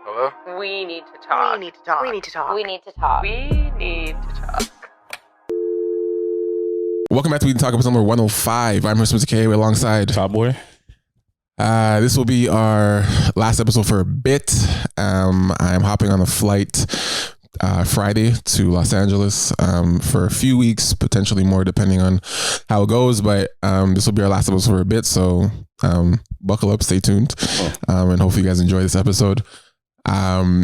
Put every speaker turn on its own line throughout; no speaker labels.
Hello?
We need to talk.
We need to talk.
We need to talk. We need to talk.
We need to talk.
Welcome back to We Need to Talk, episode number 105. I'm Mr. MR.KOA alongside
Top Boy.
This will be our last episode for a bit. I'm hopping on a flight Friday to Los Angeles for a few weeks, potentially more depending on how it goes. But this will be our last episode for a bit, so buckle up, stay tuned, and hopefully you guys enjoy this episode. I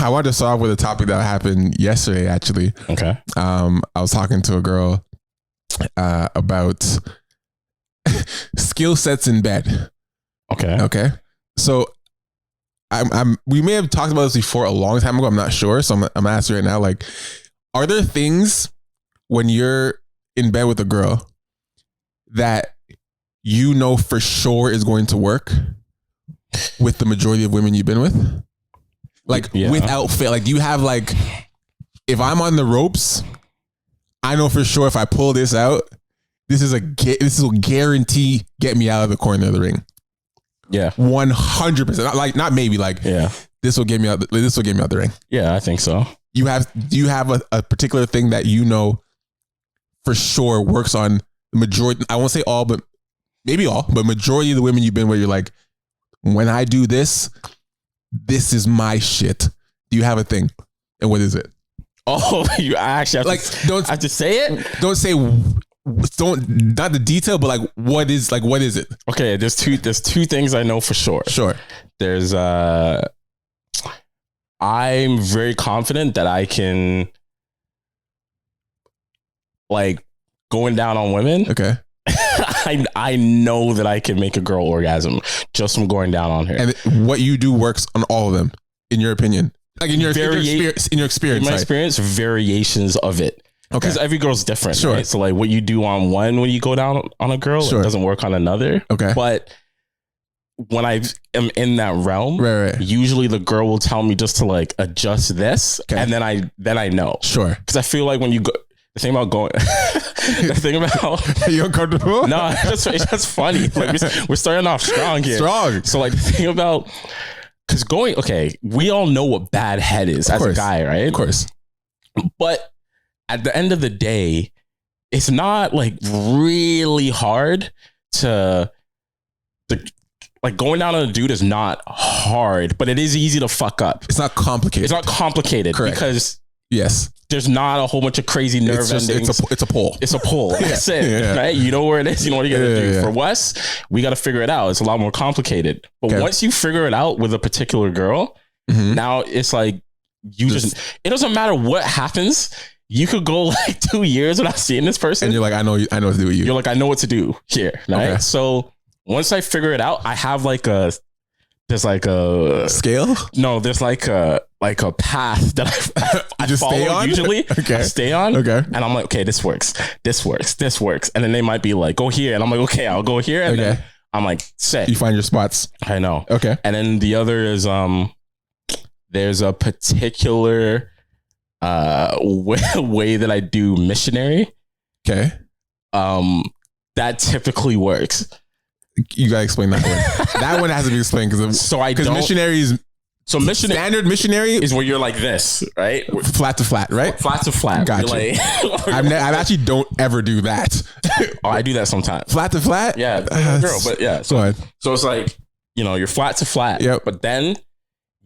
wanted to start off with a topic that happened yesterday, actually.
Okay.
I was talking to a girl about skill sets in bed. Okay. So we may have talked about this before a long time ago. I'm not sure. So I'm gonna ask you right now, like, are there things when you're in bed with a girl that you know for sure is going to work with the majority of women you've been with? Like, without fail, like, you have, like, if I'm on the ropes, I know for sure if I pull this out, this will guarantee get me out of the corner of the ring.
Yeah.
100%. Like, not maybe, like,
yeah,
this will get me out. This will get me out the ring.
Yeah, I think so.
Do you have a particular thing that you know for sure works on the majority? I won't say all, but maybe all, but majority of the women you've been with, you're like, when I do this, this is my shit. Do you have a thing? And what is it?
Oh, I actually have,
like,
I have to say it?
Not the detail, but like, what is it?
Okay, there's two things I know for sure.
Sure.
There's I'm very confident that I can, like, going down on women.
Okay.
I know that I can make a girl orgasm just from going down on her.
And what you do works on all of them, in your opinion. Like, in your experience. In my
experience, variations of it.
Okay.
Because every girl's different.
Sure.
Right? So, like, what you do on one when you go down on a girl,
sure,
it doesn't work on another.
Okay.
But when I am in that realm, right, usually the girl will tell me just to, like, adjust this, okay, and then I know. Sure. Because I feel like when you go, the thing about going, are you uncomfortable? No, it's just funny. Like, we're starting off strong here. So, like, the thing about, because we all know what bad head is as a guy, right? Of course. But at the end of the day, it's not, like, really hard to like, going down on a dude is not hard, but it is easy to fuck up.
It's not complicated. Correct.
Because
yes,
there's not a whole bunch of crazy nerve endings.
It's a pull.
It's a pull. That's it. Right? You know where it is. You know what you got to do. For Wes, we got to figure it out. It's a lot more complicated. But once you figure it out with a particular girl, now it's like, it doesn't matter what happens. You could go, like, 2 years without seeing this person,
and you're like, I know what to do with you.
You're like, I know what to do here. Right. Okay. So once I figure it out, I have there's like a
scale. No,
there's like a path that I just follow, stay on. Usually, I stay on. Okay, and I'm like, okay, this works, and then they might be like, go here, and I'm like, okay, I'll go here, and then I'm like, set.
You find your spots.
I know.
Okay,
and then the other is there's a particular way that I do missionary. Okay, that typically works.
You gotta explain that one. That one has to be explained because missionaries. So standard missionary
is where you're like this, right?
Flat to flat, right?
Flat to flat.
Gotcha. Like, I actually don't ever do that.
Oh, I do that sometimes.
Flat to flat?
Yeah. Girl, but yeah. So it's like, you're flat to flat. Yep. But then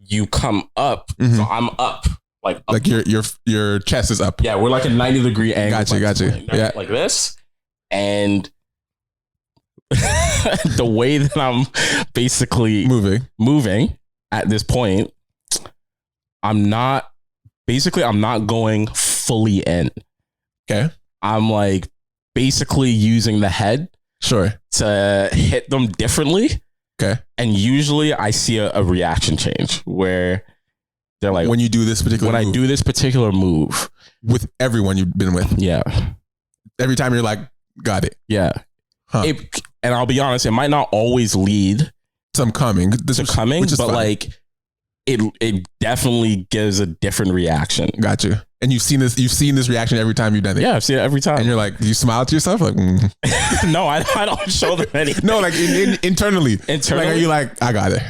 you come up. So I'm up. Like
your chest is up.
Yeah, we're like a 90-degree angle.
Gotcha.
Right? Yeah. Like this. And the way that I'm basically moving at this point, I'm not going fully in. Okay. I'm, like, basically using the head to hit them differently. Okay. And usually I see a reaction change where they're like,
when you do this particular
move. I do this particular move
with everyone you've been with.
Yeah.
Every time you're like, got it.
Yeah. Huh. And I'll be honest, it might not always lead
to coming, but
like, it definitely gives a different reaction.
Gotcha. And you've seen this reaction every time you've done it.
Yeah, I've seen it every time.
And you're like, do you smile to yourself? Like,
No, I don't show them anything.
No, like internally. Like, are you like, I got it?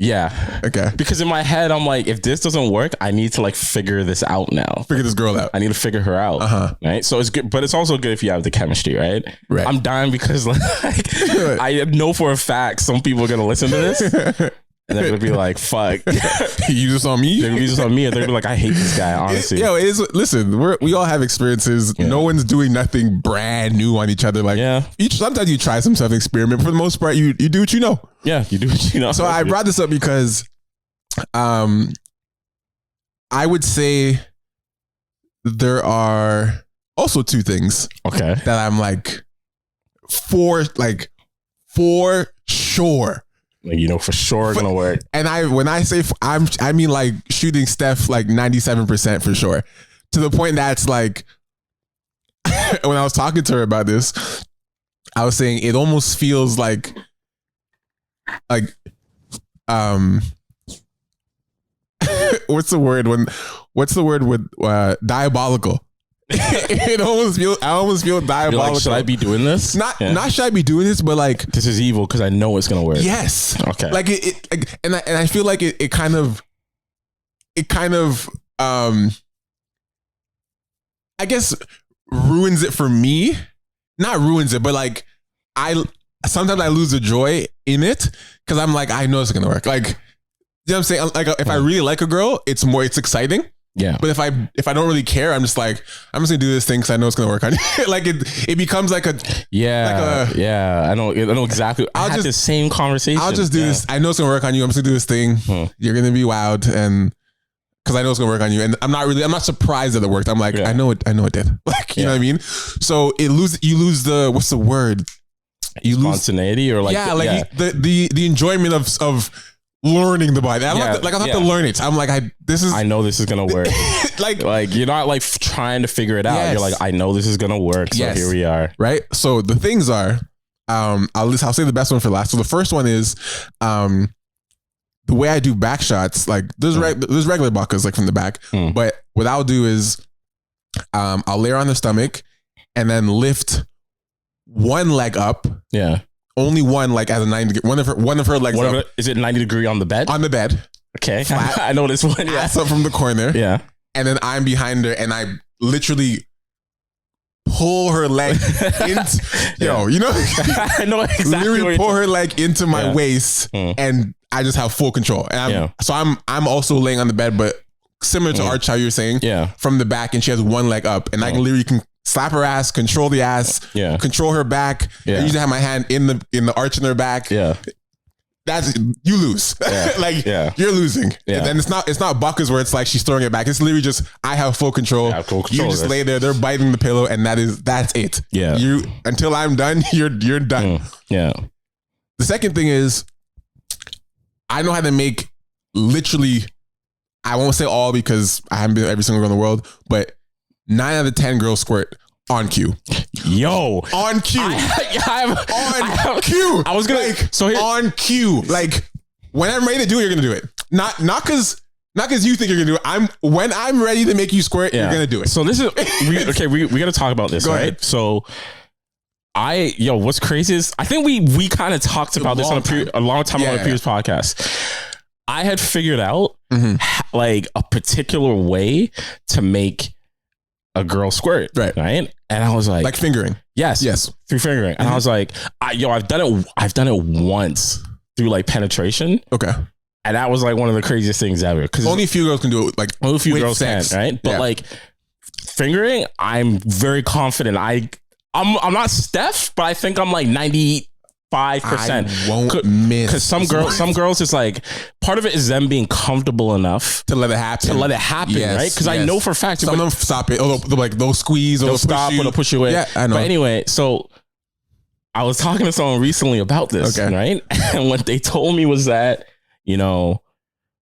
Yeah.
Okay.
Because in my head, I'm like, if this doesn't work, I need to like figure this out now.
Figure this girl out.
I need to figure her out. Right. So it's good, but it's also good if you have the chemistry, right?
Right.
I'm dying because like I know for a fact some people are gonna listen to this and they're gonna be like, "Fuck,
you just on me."
They're gonna be just on me, and they're gonna be like, "I hate this guy." Honestly,
Yo, it is. Listen, we all have experiences. Yeah. No one's doing nothing brand new on each other. Like, sometimes you try some stuff, experiment. For the most part, you do what you know.
Yeah, you do what you know.
So I brought this up because, I would say there are also two things.
Okay,
that I'm like, for sure.
Like, you know, for sure gonna work.
And when I say I mean like shooting Steph like 97% for sure. To the point that's like, when I was talking to her about this, I was saying it almost feels like what's the word with diabolical? I almost feel diabolical.
Like, should I be doing this?
Not should I be doing this, but like,
this is evil because I know it's gonna work.
Yes.
Okay.
Like and I feel like it kind of I guess ruins it for me. Not ruins it, but like sometimes I lose the joy in it because I'm like, I know it's gonna work. Like, you know what I'm saying? Like, if I really like a girl, it's exciting.
Yeah.
But if I don't really care, I'm just like, I'm just gonna do this thing because I know it's gonna work on you. Like it becomes like a
I know exactly. I had the same conversation.
I'll just do this. I know it's gonna work on you. I'm just gonna do this thing. You're gonna be wowed, and because I know it's gonna work on you, and I'm not surprised that it worked. I'm like, I know it did. Like, you know what I mean? So you lose the, what's the word? You lose
spontaneity, or like
the enjoyment of learning the body. I don't have to learn it. I'm like, I know this is
gonna work. like you're not like trying to figure it out. Yes. You're like, I know this is gonna work. So here we are.
Right. So the things are, I'll say the best one for last. So the first one is, the way I do back shots. Like there's regular bakas like from the back, but what I'll do is, I'll lay her on the stomach and then lift one leg up.
Yeah.
Only one, like as a 90 degree, one of her legs up.
Is it 90 degree on the bed?
On the bed.
Okay. Flat. I know this one. Yeah.
Ass up from the corner.
Yeah.
And then I'm behind her and I literally pull her leg into, you know?
I know exactly.
Literally pull her leg into my waist and I just have full control. And so I'm also laying on the bed, but similar to Arch, how you're saying, from the back, and she has one leg up and I can literally slap her ass, control the ass, control her back. I usually have my hand in the arch in her back.
Yeah.
That's, you lose. You're losing. And then it's not bakas where it's like she's throwing it back. It's literally just, I have full control. You just lay there, they're biting the pillow, and that's it.
Yeah.
Until I'm done, you're done.
Yeah.
The second thing is, I know how to make literally, I won't say all because I haven't been every single girl in the world, but 9 out of 10 girls squirt on cue.
Yo,
on cue. On cue.
I was gonna
on cue. Like when I'm ready to do it, you're gonna do it. Not because you think you're gonna do it. When I'm ready to make you squirt, you're gonna do it.
So this is we gotta talk about this. Go ahead. So what's crazy is I think we kind of talked about this on a long time on a previous podcast. I had figured out like a particular way to make a girl squirt, right? And I was like
fingering.
Yes, through fingering. And I was like, I've done it once through like penetration.
Okay.
And that was like one of the craziest things ever. Because
only a few girls can do it. Like
only a few girls can, right? But like fingering, I'm very confident. I'm not Steph, but I think I'm like 95%.
I won't miss.
Because some girls, it's like part of it is them being comfortable enough
to let it happen.
Right? Because I know for a fact
some of them stop it. Like they'll squeeze or
they'll stop or they'll push you away.
Yeah, I know.
But anyway, so I was talking to someone recently about this, right? And what they told me was that,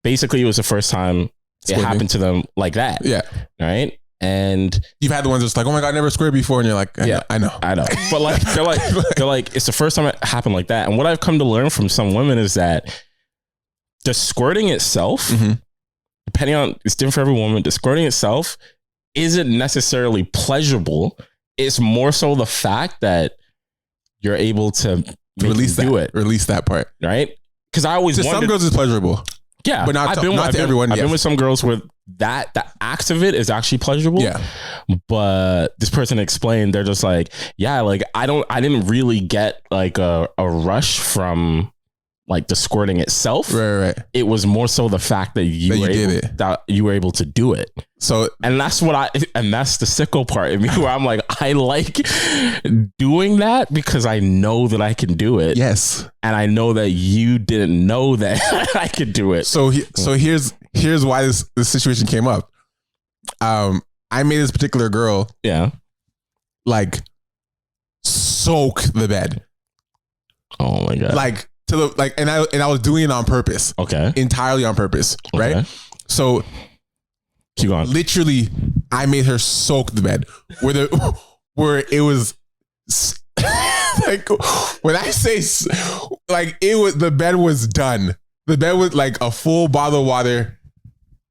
basically it was the first time it happened to them like that.
Yeah.
Right? And
you've had the ones that's like, oh my God, I never squared before. And you're like, I know.
But like, they're like, it's the first time it happened like that. And what I've come to learn from some women is that the squirting itself, depending on, it's different for every woman. The squirting itself isn't necessarily pleasurable. It's more so the fact that you're able to
release that part. Right.
because I always
to
wondered,
some girls it's pleasurable.
Yeah,
but not to everyone.
I've been with some girls where the act of it is actually pleasurable.
Yeah,
but this person explained, they're just like, yeah, like I didn't really get like a rush from like the squirting itself.
Right.
It was more so the fact that you were able to do it. So, and that's that's the sicko part in me where I'm like, I like doing that because I know that I can do it.
Yes.
And I know that you didn't know that I could do it.
So here's why this situation came up. I made this particular girl, like soak the bed.
Oh my God.
Like and I was doing it on purpose.
Okay.
Entirely on purpose. Okay. Right. So
keep going.
Literally, I made her soak the bed where it was like, when I say like the bed was done. The bed was like a full bottle of water.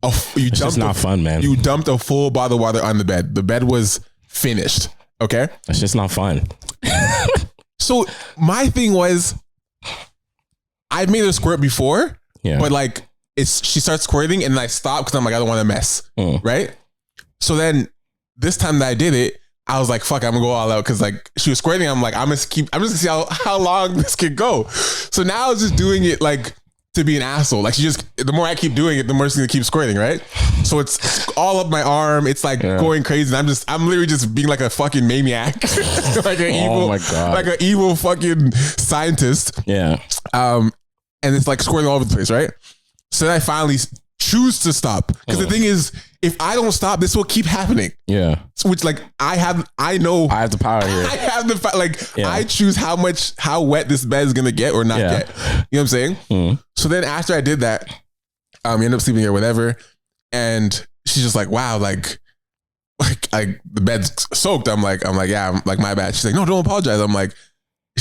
It's just not fun, man.
You dumped a full bottle of water on the bed. The bed was finished. Okay.
It's just not fun.
So my thing was, I've made her squirt before, but like she starts squirting and I stop because I'm like, I don't want to mess. Right. So then this time that I did it, I was like, fuck, I'm gonna go all out because like she was squirting. I'm like, I'm just gonna see how long this could go. So now I was just doing it like to be an asshole. Like the more I keep doing it, the more she's gonna keep squirting, right? So it's all up my arm. It's like going crazy. And I'm literally just being like a fucking maniac. Like an evil, my God. Like an evil fucking scientist.
Yeah.
And it's like squirting all over the place, right? So then I finally choose to stop. Because the thing is, if I don't stop, this will keep happening.
Yeah.
So which like I know
I have the power here.
I have the I choose how wet this bed is gonna get or not get. You know what I'm saying? So then after I did that, we ended up sleeping here, whatever. And she's just like, wow, like the bed's soaked. I'm like, yeah, I'm like, my bad. She's like, no, don't apologize. I'm like,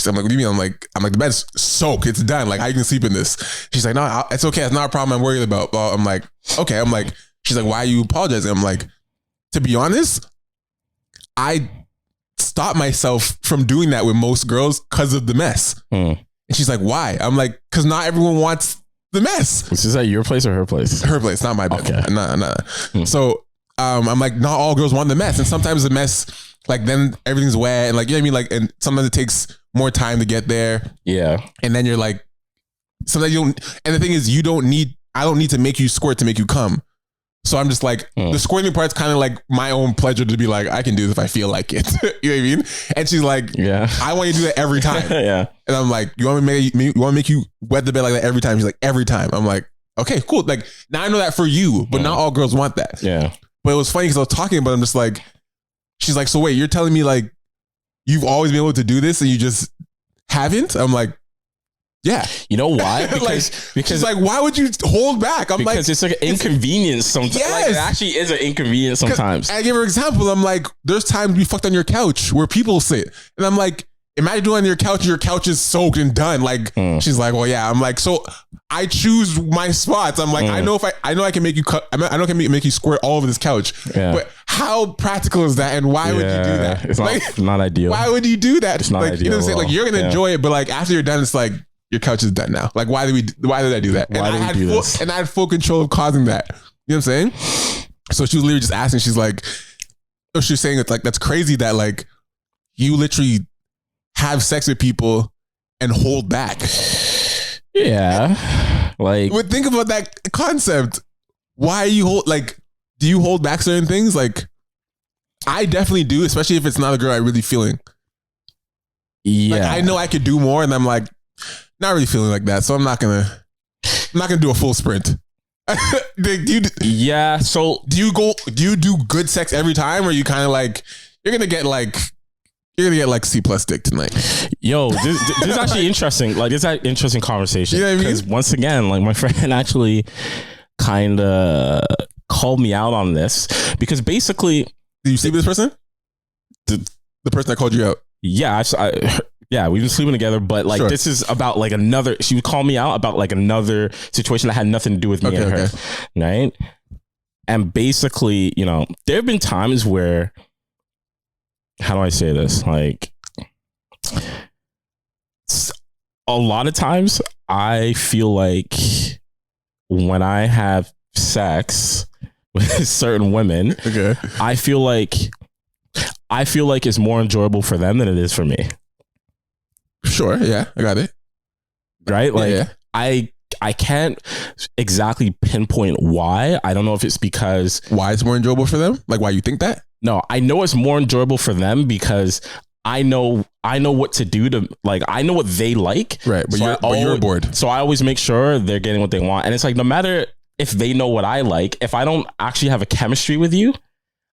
what do you mean? I'm like, the bed's soaked. It's done. Like, how you can sleep in this? She's like, no, it's okay. It's not a problem I'm worried about. Well, I'm like, okay. I'm like, she's like, why are you apologizing? I'm like, to be honest, I stopped myself from doing that with most girls because of the mess. And she's like, why? I'm like, because not everyone wants the mess.
Is that your place or her place?
Her place, not my bed. Okay. Nah. So I'm like, not all girls want the mess. And sometimes the mess, like then everything's wet and like, you know what I mean? Like, and sometimes it takes more time to get there.
Yeah.
And then you're like, sometimes you don't, and the thing is I don't need to make you squirt to make you come. So I'm just like, the squirting part's kind of like my own pleasure to be like, I can do this if I feel like it. You know what I mean? And she's like, yeah, I want you to do that every time.
Yeah.
And I'm like, you want me to make you wet the bed like that every time? She's like, every time. I'm like, okay, cool. Like now I know that for you, but not all girls want that.
Yeah.
But it was funny because I was talking about it, I'm just like, she's like, so wait, you're telling me like, you've always been able to do this and you just haven't? I'm like, yeah.
You know why?
Because she's like, why would you hold back? I'm
because it's like an inconvenience sometimes.
Yes.
Like, it actually is an inconvenience sometimes.
I give her an example. I'm like, there's times we fucked on your couch where people sit. And I'm like, imagine doing on your couch is soaked and done. Like, she's like, well, yeah. I'm like, so I choose my spots. I'm like, I know I can make you cut. I know I can make you squirt all over this couch. Yeah. But how practical is that? And why would you do that?
It's
like,
not ideal.
Why would you do that?
It's not
like,
ideal.
You know what I'm saying? Like, you're gonna enjoy it, but like after you're done, it's like your couch is done now. Like, why did I do that?
Why did we do this?
And I had full control of causing that. You know what I'm saying? So she was literally just asking. She's like, she's saying it's like that's crazy that like you literally have sex with people and hold back.
Yeah. Like,
but think about that concept. Why you do you hold back certain things? Like, I definitely do, especially if it's not a girl I'm really feeling.
Yeah.
Like, I know I could do more and I'm like, not really feeling like that. So I'm not gonna do a full sprint.
Yeah. So
do you do good sex every time? Or you kind of like, you're gonna get like C+ dick tonight.
Yo, this is actually interesting. Like, this is an interesting conversation.
You know what I mean?
Because once again, like my friend actually kind of called me out on this because basically,
did you sleep with this person? The person that called you out?
Yeah, yeah, we've been sleeping together, but like this is about like another. She would call me out about like another situation that had nothing to do with me and her, right? And basically, you know, there have been times where, how do I say this? Like, a lot of times I feel like when I have sex with certain women, I feel like it's more enjoyable for them than it is for me.
Sure. Yeah, I got it.
Right? Like I can't exactly pinpoint why. I don't know if it's because
why it's more enjoyable for them. Like why you think that?
No, I know it's more enjoyable for them because I know what to do to, like, I know what they like.
Right. But, so you're bored.
So I always make sure they're getting what they want. And it's like, no matter if they know what I like, if I don't actually have a chemistry with you,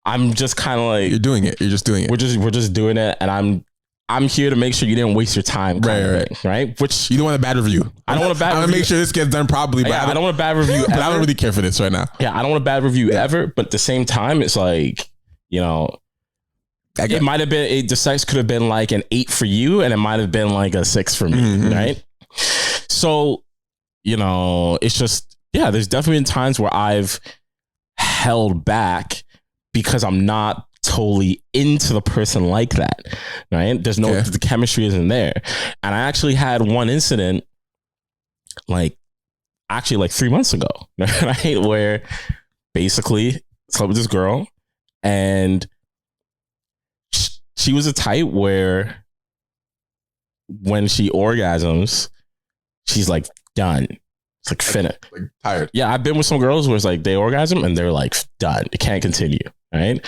I'm just kind of like,
you're doing it. You're just doing it.
We're just doing it. And I'm here to make sure you didn't waste your time. Right. Which
you don't want a bad review.
I don't want a bad review.
I want to make sure this gets done properly. But
I don't want a bad review ever.
But I don't really care for this right now.
Yeah. I don't want a bad review ever. But at the same time, it's like, you know, it might have been, the sex could have been like an 8 for you and it might have been like a 6 for me. Right. So, you know, it's just, yeah, there's definitely been times where I've held back because I'm not totally into the person like that. Right. There's no, the chemistry isn't there. And I actually had one incident like 3 months ago, right, where basically slept with this girl and she was a type where when she orgasms, she's like done. It's like finished.
Like tired.
Yeah, I've been with some girls where it's like they orgasm and they're like done. It can't continue. Right.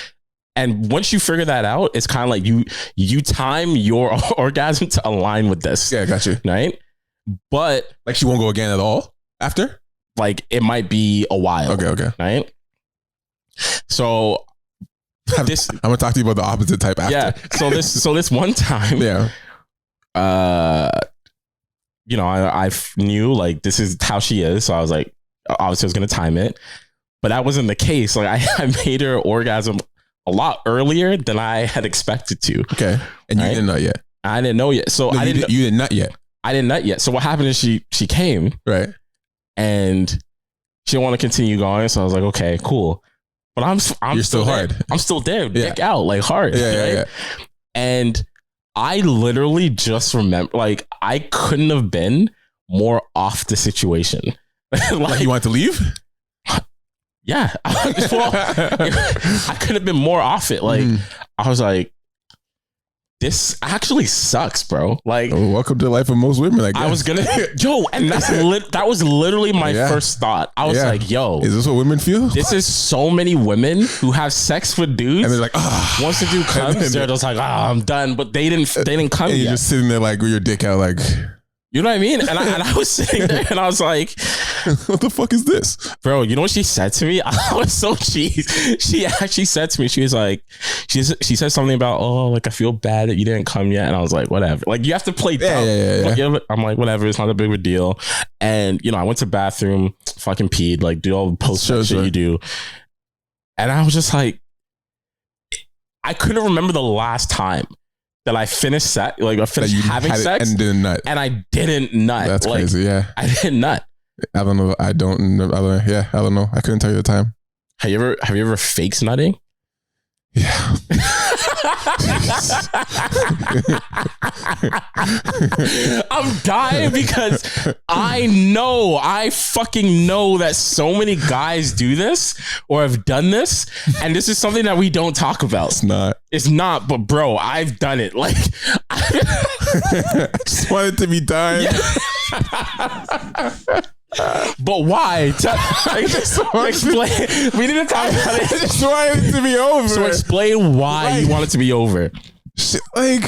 And once you figure that out, it's kind of like you time your orgasm to align with this.
Yeah, I got you.
Right. But
like she won't go again at all after?
Like it might be a while.
Okay. Right.
So
I'm gonna talk to you about the opposite type after.
Yeah. So this one time, you know, I knew like this is how she is. So I was like, obviously I was gonna time it, but that wasn't the case. Like I made her orgasm a lot earlier than I had expected to.
Okay. And you didn't know yet.
I didn't know yet. So
no, you didn't nut yet.
I didn't nut yet. So what happened is she came.
Right.
And she didn't want to continue going. So I was like, okay, cool. But I'm
You're still hard.
There. I'm still there, dick out, like hard.
Yeah.
And I literally just remember, like, I couldn't have been more off the situation.
Like you want to leave?
Yeah. I could have been more off it. Like, I was like, this actually sucks, bro. Like,
welcome to the life of most women. I guess.
I was gonna, and that was literally my first thought. I was like, yo,
is this what women feel?
This is so many women who have sex with dudes,
and they're like,
once the dude comes, they're just like, I'm done. But they didn't come
and
yet.
You're just sitting there like with your dick out, like.
You know what I mean? And I was sitting there and I was like,
what the fuck is this?
Bro, you know what she said to me? I was so cheesed. She actually said to me, she was like, she said something about, oh, like I feel bad that you didn't come yet. And I was like, whatever. Like you have to play dumb.
Yeah.
I'm like, whatever, it's not a big of a deal. And you know, I went to the bathroom, fucking peed, like do all the post shit you do. And I was just like, I couldn't remember the last time that I finished sex, like I finished having sex
and didn't nut.
And I didn't nut.
That's
like,
crazy. Yeah.
I didn't nut.
I don't know. I don't know. I couldn't tell you the time.
Have you ever faked nutting?
Yeah.
I'm dying because I fucking know that so many guys do this or have done this, and this is something that we don't talk about. It's not, but bro, I've done it. Like,
I just want it to be done.
Yeah. But why? Explain. We need to talk about it.
I just want it to be over.
So explain why you want it to be over.
Like,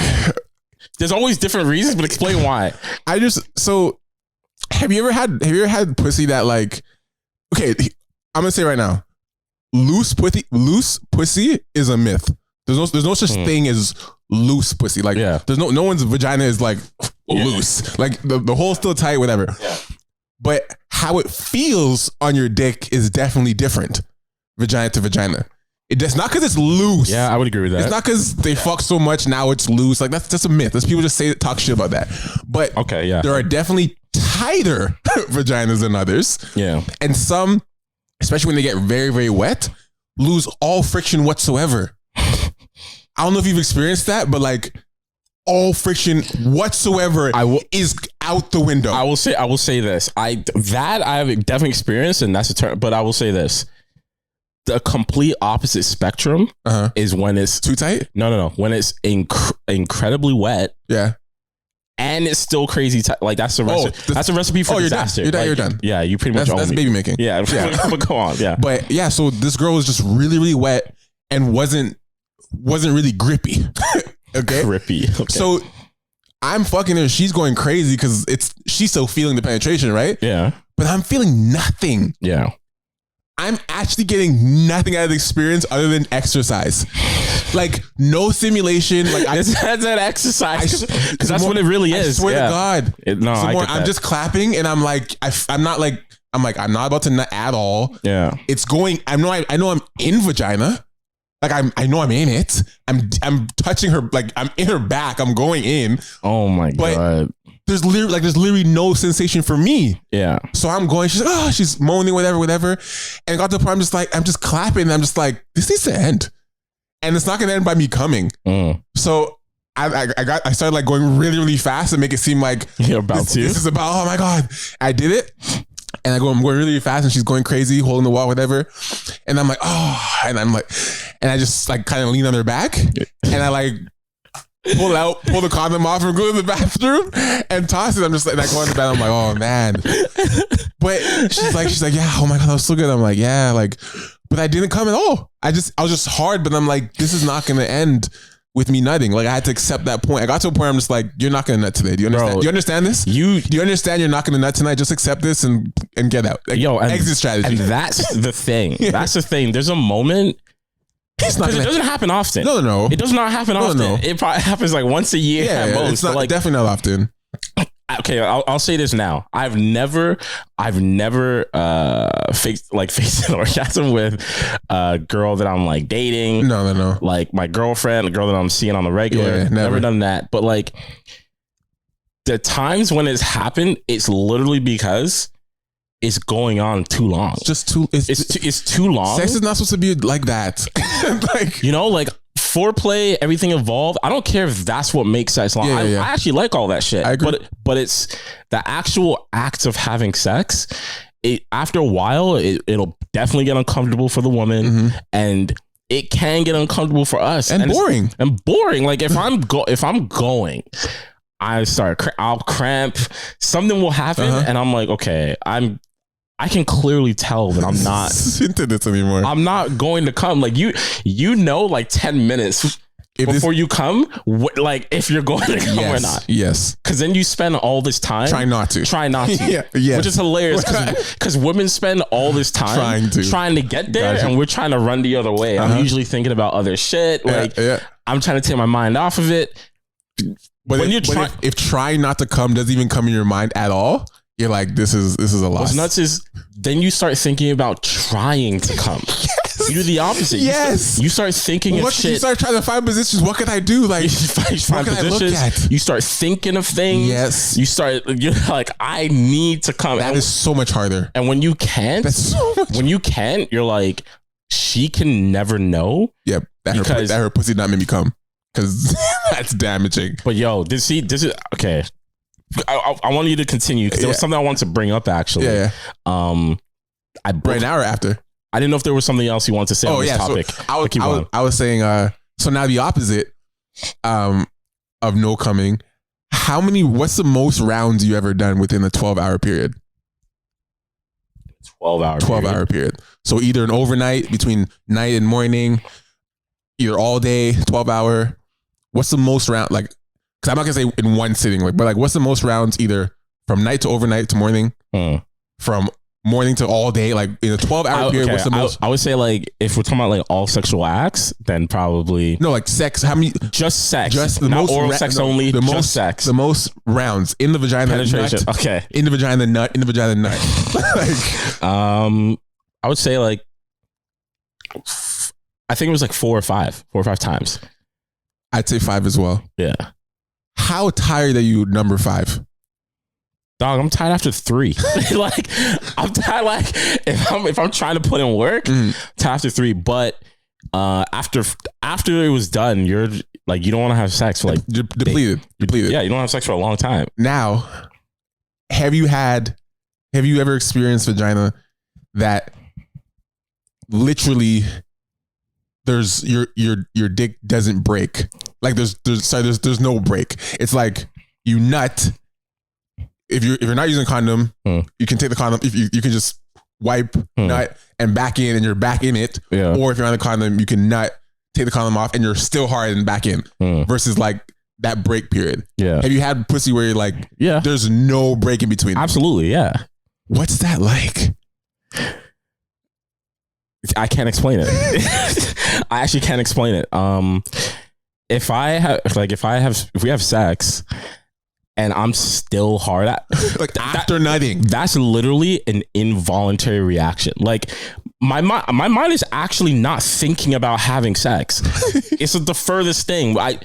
there's always different reasons, but explain why.
Have you ever had pussy that like? Okay, I'm gonna say right now, loose pussy is a myth. There's no such thing as loose pussy. Like, there's no one's vagina is like loose. Like the hole's still tight, whatever. Yeah. But how it feels on your dick is definitely different, vagina to vagina. It's not because it's loose.
Yeah, I would agree with that.
It's not because they fuck so much now it's loose. Like that's a myth. There's people just talk shit about that. But there are definitely tighter vaginas than others.
Yeah,
and some, especially when they get very, very wet, lose all friction whatsoever. I don't know if you've experienced that, but like all friction whatsoever is out the window.
I will say this. I have definitely experienced, and that's a term. But I will say this: the complete opposite spectrum is when it's
too tight.
No. When it's incredibly wet.
Yeah.
And it's still crazy tight. Like that's a recipe. That's a recipe for disaster.
You're done.
Yeah, you pretty much.
That's baby making.
Yeah. Go on. Yeah.
But yeah, so this girl was just really, really wet and wasn't really grippy. Okay.
Grippy. Okay.
So I'm fucking her. She's going crazy because she's still feeling the penetration, right?
Yeah.
But I'm feeling nothing.
Yeah.
I'm actually getting nothing out of the experience other than exercise. Like no simulation. Like
that's an exercise because that's what it really is.
I swear to God.
I'm
just clapping and I'm like, I'm not about to nut at all.
Yeah.
It's going. I know I'm in vagina. Like I know I'm in it. I'm touching her. Like I'm in her back. I'm going in.
Oh my God.
There's literally no sensation for me.
Yeah.
So I'm going, she's like, oh, she's moaning, whatever. And got to the point, I'm just clapping. And I'm just like, this needs to end. And it's not going to end by me coming. So I started like going really, really fast and make it seem like
you're about to.
This is about, oh my God. I did it. And I'm going really fast and she's going crazy, holding the wall, whatever. And I'm like, oh, and I just like kind of lean on her back. And I like, pull the condom off and go to the bathroom and toss it. I'm just like going to bed. I'm like, oh man. But she's like, yeah, oh my God, that was so good. I'm like, yeah, like, but I didn't come at all. I was just hard, but I'm like, this is not going to end with me nutting. Like I had to accept that point. I got to a point where I'm just like, you're not going to nut today. Do you understand? Do you understand this? Do you understand you're not going to nut tonight? Just accept this and get out. Like, exit strategy.
And that's the thing. That's the thing. There's a moment. Because it doesn't happen often.
No.
It does not happen often. No. It probably happens like once a year at most.
It's not, like, definitely not often.
Okay, I'll say this now. I've never faked an orgasm with a girl that I'm like dating.
No.
Like my girlfriend, a girl that I'm seeing on the regular. Yeah, never done that. But like the times when it's happened, it's literally because it's going on too long.
It's
too long.
Sex is not supposed to be like that.
Like, you know, like foreplay, everything involved. I don't care if that's what makes sex long. I actually like all that shit.
I agree.
But it's the actual act of having sex. After a while, it'll definitely get uncomfortable for the woman, and it can get uncomfortable for us.
And boring.
Like if I'm going, I'll cramp. Something will happen, and I'm like, okay, I can clearly tell that I'm not
into this anymore.
I'm not going to come. Like you know, like 10 minutes before you come, like if you're going to come or not.
Yes.
Because then you spend all this time
trying not to.
Yes. Which is hilarious because women spend all this time trying to get there, and we're trying to run the other way. I'm usually thinking about other shit. I'm trying to take my mind off of it.
But if trying not to come doesn't even come in your mind at all, you're like, this is a loss.
What's nuts is then you start thinking about trying to come. Yes. You do the opposite.
Yes.
You start thinking of shit.
You start trying to find positions. What can I do? Like,
you find
what can I look at?
You start thinking of things.
Yes.
You're like, I need to come.
That is so much harder.
And when you can't, you're like, she can never know.
Yeah. That her pussy not make me come. Because that's damaging.
But yo, this is okay. I want you to continue because there was something I wanted to bring up actually.
Yeah.
Right
now or after?
I didn't know if there was something else you wanted to say on this topic.
So I was saying, so now the opposite of no coming. What's the most rounds you ever done within a 12-hour period?
12-hour
period. So either an overnight between night and morning, either all day, 12-hour. What's the most round? Like, because I'm not gonna say in one sitting, but like, what's the most rounds either from night to overnight to morning, from morning to all day, like in a 12-hour period? What's the most?
I would say like if we're talking about like all sexual acts, then probably
no, like sex. How many?
Just sex.
Just the
not
most
oral sex only. The most sex.
The most rounds in the vagina.
Penetration.
Nut,
okay.
In the vagina nut. In the vagina nut. Like,
I would say like, I think it was like 4 or 5 times.
I'd say 5 as well.
Yeah.
How tired are you, number 5?
Dog, I'm tired after 3. Like, I'm tired. Like, if I'm trying to put in work, tired after 3. But after it was done, you're Like you don't want to have sex for like
depleted.
Yeah, you don't have sex for a long time.
Now, have you ever experienced vagina that literally there's your dick doesn't break? Like there's no break. It's like you nut. If you're not using a condom, you can take the condom. If you can just wipe, nut, and back in, and you're back in it. Yeah. Or if you're on the condom, you can nut, take the condom off, and you're still hard and back in. Versus like that break period. Yeah. Have you had pussy where you're like, there's no break in between?
Absolutely, yeah.
What's that like?
I can't explain it. I actually can't explain it. If we have sex and I'm still hard at
like after nutting,
that's literally an involuntary reaction. Like my mind is actually not thinking about having sex. It's the furthest thing. I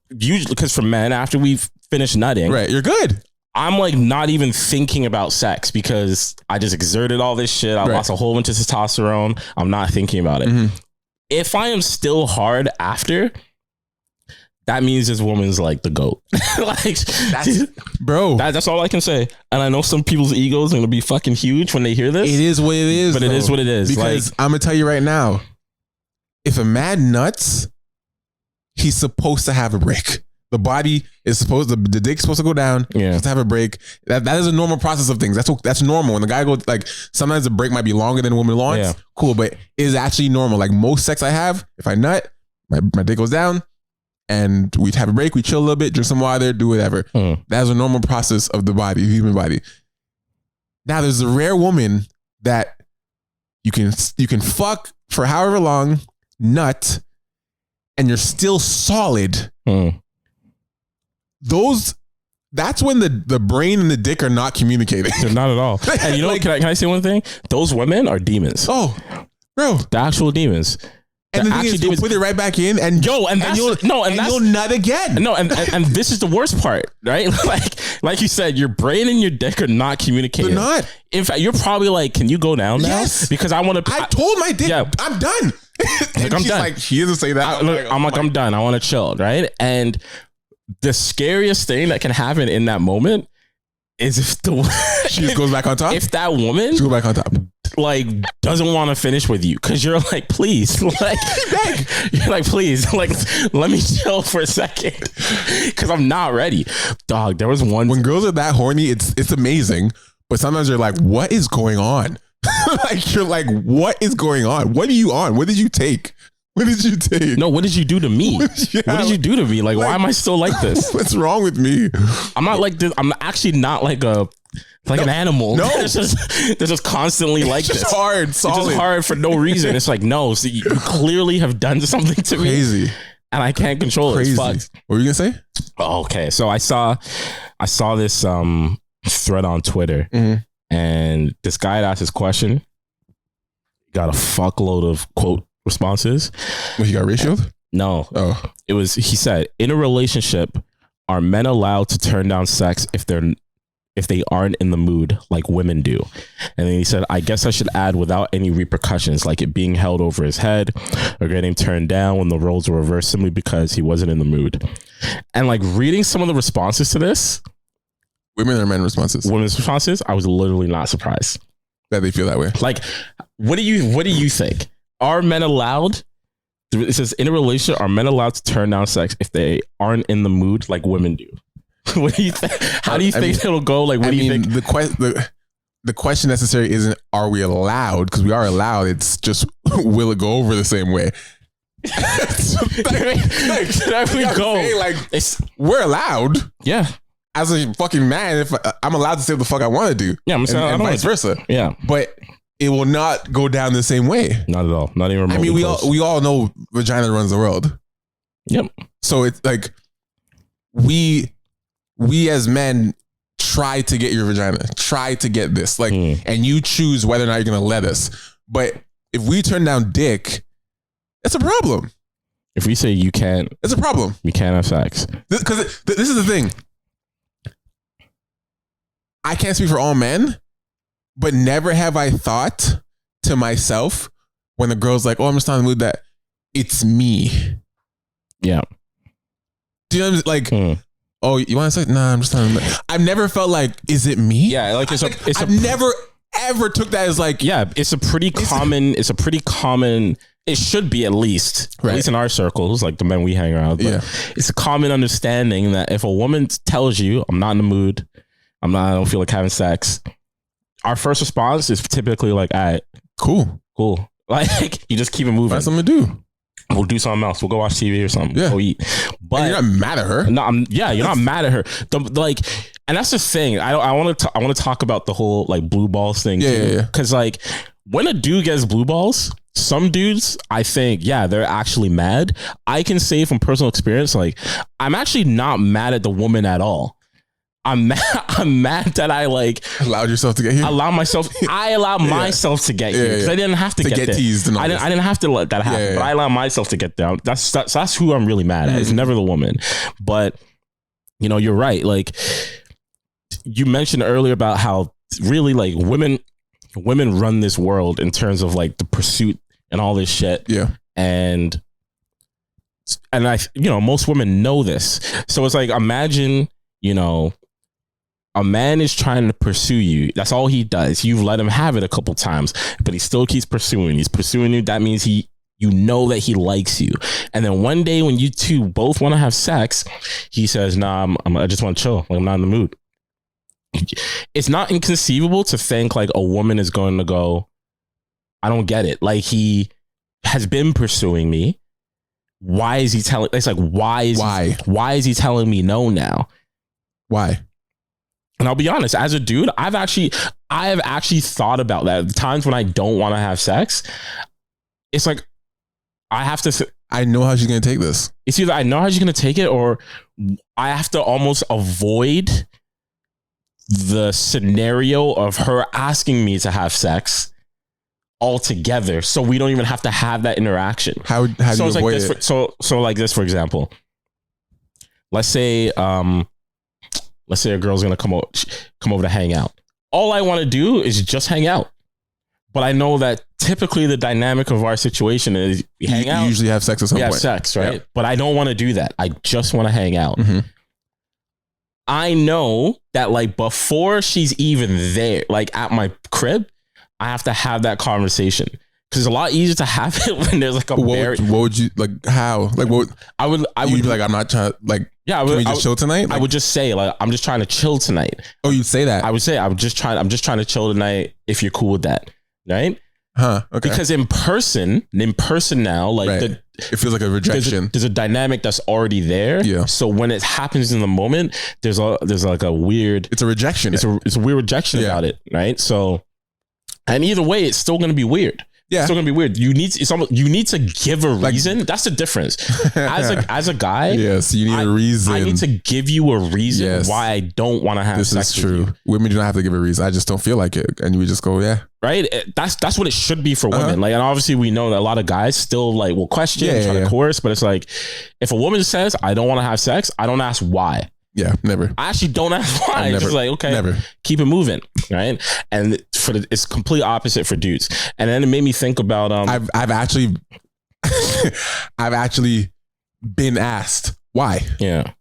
usually, because for men, after we've finished nutting,
right, you're good.
I'm like not even thinking about sex because I just exerted all this shit. I lost a whole bunch of testosterone. I'm not thinking about it. If I am still hard after, that means this woman's like the GOAT. Like, that's all I can say. And I know some people's egos are gonna be fucking huge when they hear this.
It is what it is,
but it is what it is.
Because I'm gonna tell you right now, if a man nuts, he's supposed to have a break. The body is supposed to, the dick's supposed to go down. Yeah, supposed to have a break. That is a normal process of things. That's normal. When the guy goes, like, sometimes the break might be longer than a woman wants. Yeah. Cool, but it is actually normal. Like most sex I have, if I nut, my dick goes down, and we have a break, we chill a little bit, drink some water, do whatever. That is a normal process of the body, the human body. Now there's a rare woman that you can fuck for however long, nut, and you're still solid. That's when the brain and the dick are not communicating.
They're not at all. And you know, like, can I say one thing? Those women are demons.
Oh, bro,
the actual demons.
And the thing is, you'll put it right back in, and you'll nut again.
No, and this is the worst part, right? Like you said, your brain and your dick are not communicating.
They're not.
In fact, you're probably like, "Can you go down now?"
Yes,
because I want to.
I told my dick, I'm done.
Like, I'm done.
Like, she doesn't say that.
I'm done. I want to chill, right? And the scariest thing that can happen in that moment is if
she just goes back on top.
If that woman,
she go back on top,
like doesn't want to finish with you because you're like, please, like, you're like, please, like, let me chill for a second because I'm not ready, dog. There was one
when girls are that horny, it's amazing, but sometimes you're like, what is going on? Like you're like, what is going on? What are you on? What did you take? What did you take?
No, what did you do to me? What did you do to me? Like, why am I still like this?
What's wrong with me?
I'm not like this. I'm actually not like an animal.
No,
they're just constantly like this.
It's hard, solid.
It's just hard for no reason. It's like, no, so you clearly have done something to me.
Crazy.
And I can't control it. It's fucked.
What were you gonna say?
Oh, okay, so I saw this thread on Twitter, and this guy had asked this question. Got a fuckload of quote responses.
Well, he got ratioed?
No.
Oh.
He said, in a relationship, are men allowed to turn down sex if they aren't in the mood like women do? And then he said, I guess I should add without any repercussions, like it being held over his head or getting turned down when the roles were reversed simply because he wasn't in the mood. And like reading some of the responses to this.
Women or men responses?
Women's responses, I was literally not surprised.
That they feel that way.
Like, what do you think? Are men allowed? It says, in a relationship, are men allowed to turn down sex if they aren't in the mood like women do? What do you think? How do you think it'll go? Like, what do you think?
The question necessary isn't are we allowed? Because we are allowed. It's just will it go over the same way? We're allowed.
Yeah.
As a fucking man, if I'm allowed to say what the fuck I want to do.
Yeah, I'm saying,
and vice versa.
Yeah.
But it will not go down the same way.
Not at all. Not even remotely.
I mean, we all know vagina runs the world.
Yep.
So it's like we as men try to get your vagina, try to get this, like, and you choose whether or not you're gonna let us. But if we turn down dick, it's a problem.
If we say you can't,
it's a problem.
You can't have sex.
Because this is the thing. I can't speak for all men, but never have I thought to myself when the girl's like, oh, I'm just not in the mood, that it's me.
Yeah.
Do you know what I'm like? Oh, you want to say? Nah, I'm just trying to. I've never felt like, is it me?
Yeah, like
I've never ever took that as like.
Yeah, it's a pretty common. It should be at least in our circles, like the men we hang around. But it's a common understanding that if a woman tells you, "I'm not in the mood, I don't feel like having sex," our first response is typically like, "All right, cool." Like you just keep it moving.
Find something to do.
We'll do something else. We'll go watch TV or something. Yeah. Go eat. But
and you're not mad at her.
No, you're not mad at her. And that's the thing. I want to talk about the whole like blue balls thing too. Because like when a dude gets blue balls, some dudes, I think, they're actually mad. I can say from personal experience, like I'm actually not mad at the woman at all. I'm mad that I like
allowed yourself to get here.
I allowed myself to get here because I didn't have to get teased. I didn't have to let that happen, but I allowed myself to get down. That's who I'm really mad at. It's never the woman. But you know, you're right. Like you mentioned earlier about how really like women run this world in terms of like the pursuit and all this shit. Yeah. And I, you know, most women know this. So it's like, imagine, you know, a man is trying to pursue you. That's all he does. You've let him have it a couple times, but he still keeps pursuing. He's pursuing you. That means you know that he likes you. And then one day when you two both want to have sex, he says, "Nah, I just want to chill. Like, I'm not in the mood." It's not inconceivable to think like a woman is going to go, "I don't get it. Like, he has been pursuing me. Why is he telling?" It's like, why is he telling me no now?
Why?
And I'll be honest, as a dude, I have actually thought about that. The times when I don't want to have sex, it's like I have to.
I know how she's gonna take this.
It's either I know how she's gonna take it, or I have to almost avoid the scenario of her asking me to have sex altogether, so we don't even have to have that interaction.
How do you avoid it?
So like this, for example, let's say a girl's gonna come over to hang out. All I want to do is just hang out. But I know that typically the dynamic of our situation is we hang out.
You usually have sex at some point.
Have sex, right? Yep. But I don't want to do that. I just want to hang out.
Mm-hmm.
I know that like before she's even there, like at my crib, I have to have that conversation. Because it's a lot easier to have it when there's like a
what would you like? How like what? I would be like, I'm not trying like.
Yeah,
can we just chill tonight?
I would just say like, I'm just trying to chill tonight.
Oh, you'd say that?
I would say I'm just trying to chill tonight. If you're cool with that, right?
Huh? Okay.
Because in person now, like
it feels like a rejection.
There's a dynamic that's already there.
Yeah.
So when it happens in the moment, there's like a weird.
It's a rejection.
It's a weird rejection about it, right? So, and either way, it's still going to be weird. Yeah, it's still gonna be weird. You need to give a reason. Like, that's the difference. As a guy,
yes, you need a reason.
I need to give you a reason why I don't want to have sex.
This is true. Women do not have to give a reason. I just don't feel like it, and we just go,
right. That's what it should be for women. Like, and obviously we know that a lot of guys still like will question, try to coerce, but it's like if a woman says I don't want to have sex, I don't ask why.
Yeah, never.
I actually don't ask why. It's just like, okay, keep it moving, right? And it's complete opposite for dudes. And then it made me think about
I've actually been asked why.
Yeah,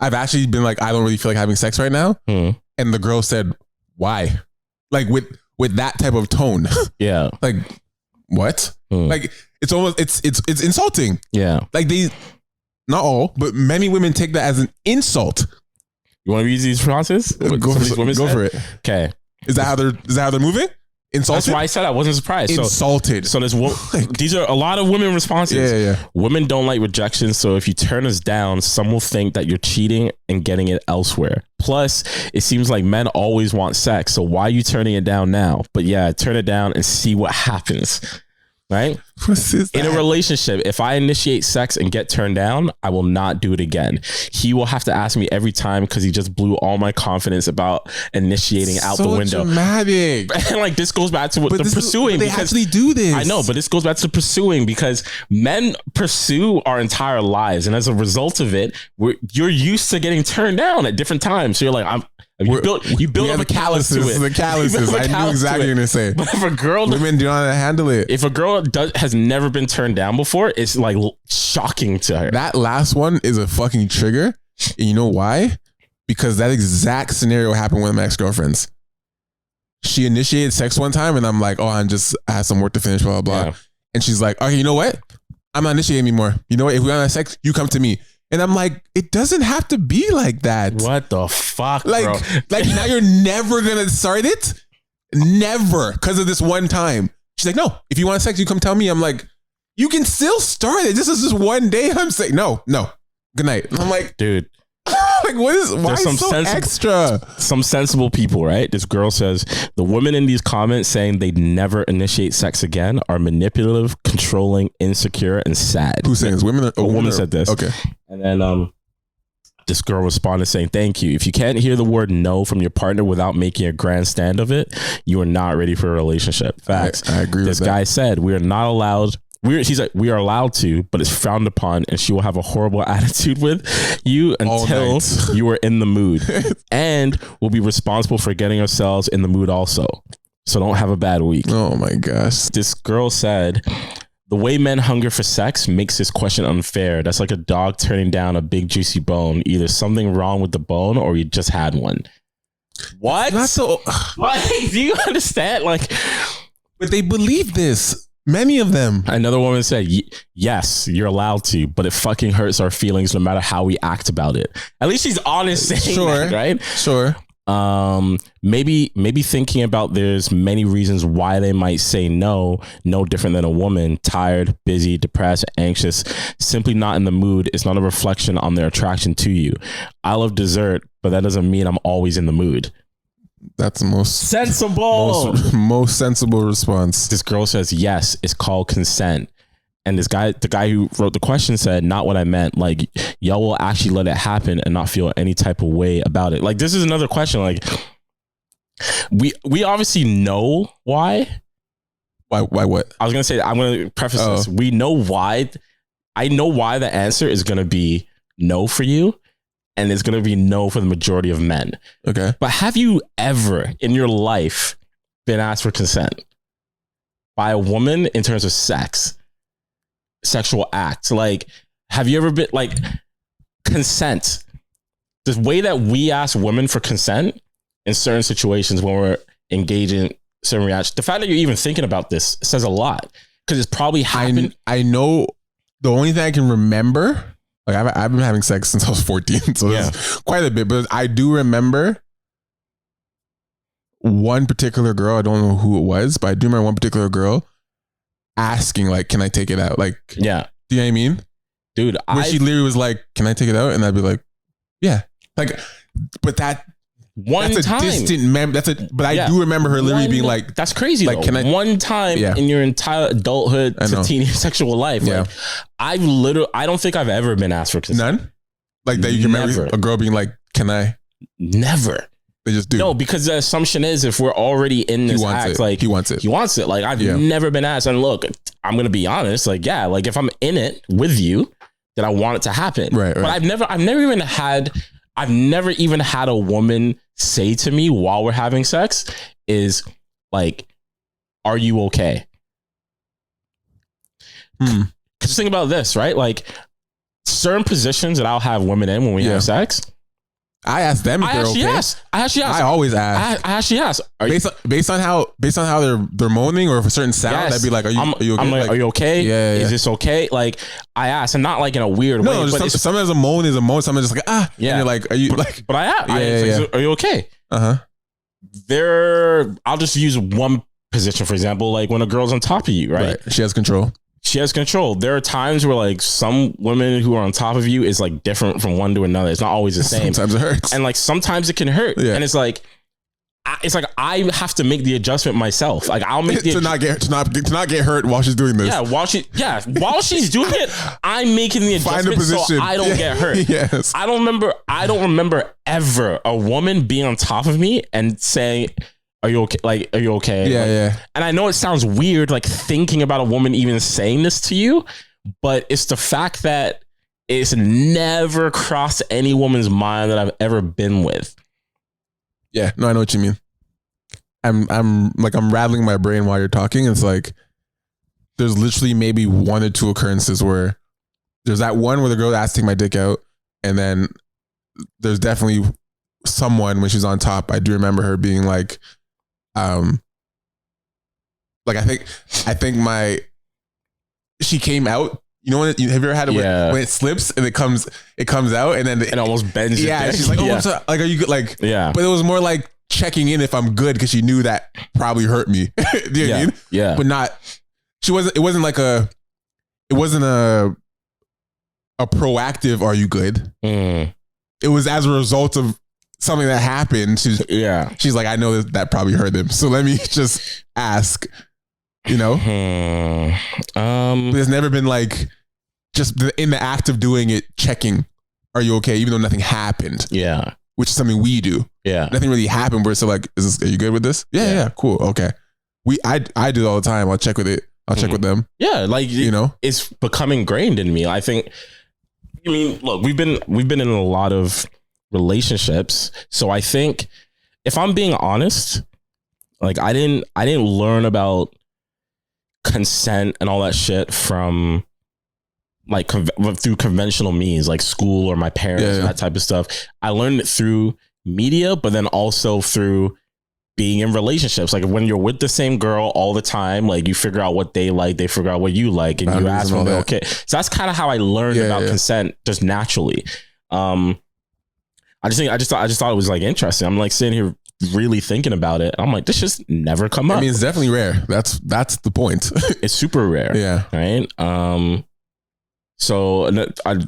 I've actually been like, I don't really feel like having sex right now, and the girl said, why? Like with that type of tone.
Yeah,
like what? Like it's almost it's insulting.
Yeah,
like they. Not all, but many women take that as an insult.
You want to use these responses?
Go for it.
Okay.
Is that how they're moving? Insulted?
That's why I said I wasn't surprised.
Insulted.
So these are a lot of women responses.
Yeah.
Women don't like rejection. So if you turn us down, some will think that you're cheating and getting it elsewhere. Plus, it seems like men always want sex. So why are you turning it down now? But yeah, turn it down and see what happens. Right? In a relationship, if I initiate sex and get turned down, I will not do it again. He will have to ask me every time because he just blew all my confidence about initiating out the window.
Dramatic.
And like this goes back to the pursuing.
They actually do this.
I know, but this goes back to pursuing because men pursue our entire lives, and as a result of it, you're used to getting turned down at different times. So you're like, you build up a callus to it.
The calluses. I knew exactly what you're gonna say.
But if a girl,
women do not handle it.
If a girl has has never been turned down before is like shocking to her.
That last one is a fucking trigger. And you know why? Because that exact scenario happened with my ex-girlfriends. She initiated sex one time and I'm like, oh, I had some work to finish, blah, blah, blah. Yeah. And she's like, okay, you know what? I'm not initiating anymore. You know what? If we want to have sex, you come to me. And I'm like, it doesn't have to be like that.
What the fuck,
like,
bro?
Like now you're never going to start it? Never. Because of this one time. She's like, no, if you want sex, you come tell me. I'm like, you can still start it. This is just one day. I'm saying, no. Good night. I'm like,
dude.
Like, why is so extra?
Some sensible people, right? This girl says, the women in these comments saying they'd never initiate sex again are manipulative, controlling, insecure, and sad.
Who's saying this? Women?
A woman said this.
Okay.
And then this girl responded saying, thank you. If you can't hear the word no from your partner without making a grand stand of it, you are not ready for a relationship. Facts.
I agree with that.
This guy said, we are not allowed... She's like, we are allowed to, but it's frowned upon, and she will have a horrible attitude with you until you are in the mood, and we'll be responsible for getting ourselves in the mood also. So don't have a bad week.
Oh my gosh.
This girl said, the way men hunger for sex makes this question unfair. That's like a dog turning down a big juicy bone. Either something wrong with the bone or you just had one. What?
Not so.
Like, do you understand? Like,
but they believe this. Many of them.
Another woman said, yes, you're allowed to, but it fucking hurts our feelings no matter how we act about it. At least she's honest saying that, right?
Sure.
Maybe thinking about there's many reasons why they might say no different than a woman, tired, busy, depressed, anxious, simply not in the mood. It's not a reflection on their attraction to you. I love dessert, but that doesn't mean I'm always in the mood.
That's the most
sensible,
most sensible response.
This girl says, yes, it's called consent. And the guy who wrote the question said, not what I meant. Like, y'all will actually let it happen and not feel any type of way about it. Like, this is another question. Like, we obviously know why.
Why what?
I was going to say, I'm going to preface this. We know why. I know why the answer is going to be no for you. And it's going to be no for the majority of men.
Okay.
But have you ever in your life been asked for consent by a woman in terms of sexual acts? Like, have you ever been like consent? The way that we ask women for consent in certain situations when we're engaging in certain reactions, the fact that you're even thinking about this says a lot because it's probably happened.
I know the only thing I can remember. Like I've been having sex since I was 14, so it's quite a bit. But I do remember one particular girl. I don't know who it was, but I do remember one particular girl asking, like, "Can I take it out?" Like,
yeah,
do you know what I mean,
dude?
Where she literally was like, "Can I take it out?" And I'd be like, "Yeah." Like, but that's a distant memory. But I do remember her literally being like,
"That's crazy."
Like,
though.
Can I?
One time in your entire adulthood to teenage sexual life, like, I don't think I've ever been asked for consent.
None. Like that you can remember a girl being like, "Can I?"
Never.
They just do.
No, because the assumption is if we're already in this act, like
he wants it.
He wants it. Like I've never been asked. And look, I'm gonna be honest. Like like if I'm in it with you, then I want it to happen.
Right.
But I've never even had a woman say to me while we're having sex is like, "Are you okay?" Because think about this, right? Like certain positions that I'll have women in when we have sex.
I ask them if they're okay.
I actually ask.
I always ask.
I actually ask.
Based on how they're moaning or if a certain sound, I'd be like, "Are you okay?"
I'm like, "Are you okay?
Yeah.
Is this okay?" Like I ask, and not like in a weird way.
No, but sometimes a moan is a moan. Sometimes just like Yeah. And you're like, "Are you like?"
But I ask. Are you okay? I'll just use one position for example. Like when a girl's on top of you, right?
She has control.
There are times where like some women who are on top of you is like different from one to another. It's not always the same.
Sometimes it hurts.
And like sometimes it can hurt. Yeah. And it's like I have to make the adjustment myself. Like I'll make
to not get hurt while she's doing this.
While she's doing it, I'm making the adjustment so I don't get hurt.
Yes.
I don't remember ever a woman being on top of me and saying, "Are you okay?" Like, "Are you okay?"
Yeah.
And I know it sounds weird, like thinking about a woman even saying this to you, but it's the fact that it's never crossed any woman's mind that I've ever been with.
Yeah, no, I know what you mean. I'm rattling my brain while you're talking. It's like, there's literally maybe 1 or 2 occurrences where there's that one where the girl asked to take my dick out, and then there's definitely someone when she's on top. I do remember her being like, I think she came out. You know, have you ever had it when it slips and it comes out and then
it almost bends?
Yeah, she's like, oh, what's up? Like, are you good? Like, yeah. But it was more like checking in if I'm good because she knew that probably hurt me. Do you know what I mean?
Yeah.
But not. It wasn't a proactive. Are you good? It was as a result of something that happened. She's like, I know that probably hurt him, so let me just ask. You know, there's never been like just in the act of doing it, checking, are you okay? Even though nothing happened.
Yeah.
Which is something we do. Yeah. Nothing really happened. We're still like, are you good with this? Yeah. Cool. Okay. I do it all the time. I'll check with it. I'll check with them.
Yeah. Like, you know, it's become ingrained in me. I think, I mean, look, we've been in a lot of relationships. So I think if I'm being honest, like I didn't learn about consent and all that shit from like through conventional means like school or my parents and that type of stuff. I learned it through media, but then also through being in relationships. Like when you're with the same girl all the time, like you figure out what they like, they figure out what you like, and you ask them, okay. So that's kind of how I learned about consent just naturally. I just thought it was like interesting. I'm like sitting here really thinking about it. I'm like, this just never come up.
I mean, it's definitely rare. That's the point.
It's super rare. Yeah. Right. So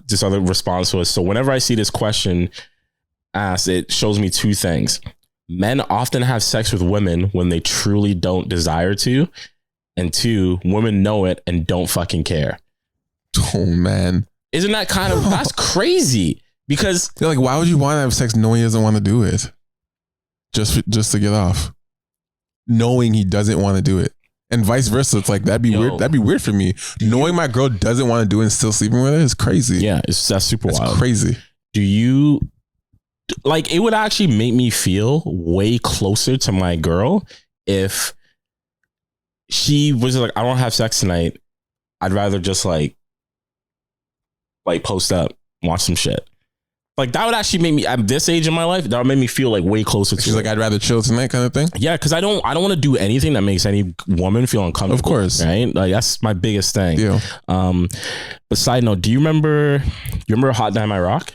this other response was, so whenever I see this question asked, it shows me 2 things. Men often have sex with women when they truly don't desire to. And 2, women know it and don't fucking care.
Oh man.
Isn't that kind of, that's crazy. Because
they're like, why would you want to have sex knowing he doesn't want to do it? Just to get off, knowing he doesn't want to do it, and vice versa. It's like that'd be weird. That'd be weird for me. Knowing my girl doesn't want to do it and still sleeping with her is crazy.
Yeah, that's super wild.
Crazy.
Do you like? It would actually make me feel way closer to my girl if she was like, I don't have sex tonight. I'd rather just like post up, watch some shit. Like that would actually make me at this age in my life, that would make me feel like way closer to
She's like, I'd rather chill tonight kind of thing.
Yeah, because I don't want to do anything that makes any woman feel uncomfortable.
Of course.
Right? Like that's my biggest thing. Deal. But side note, do you remember Hot Damn I Rock?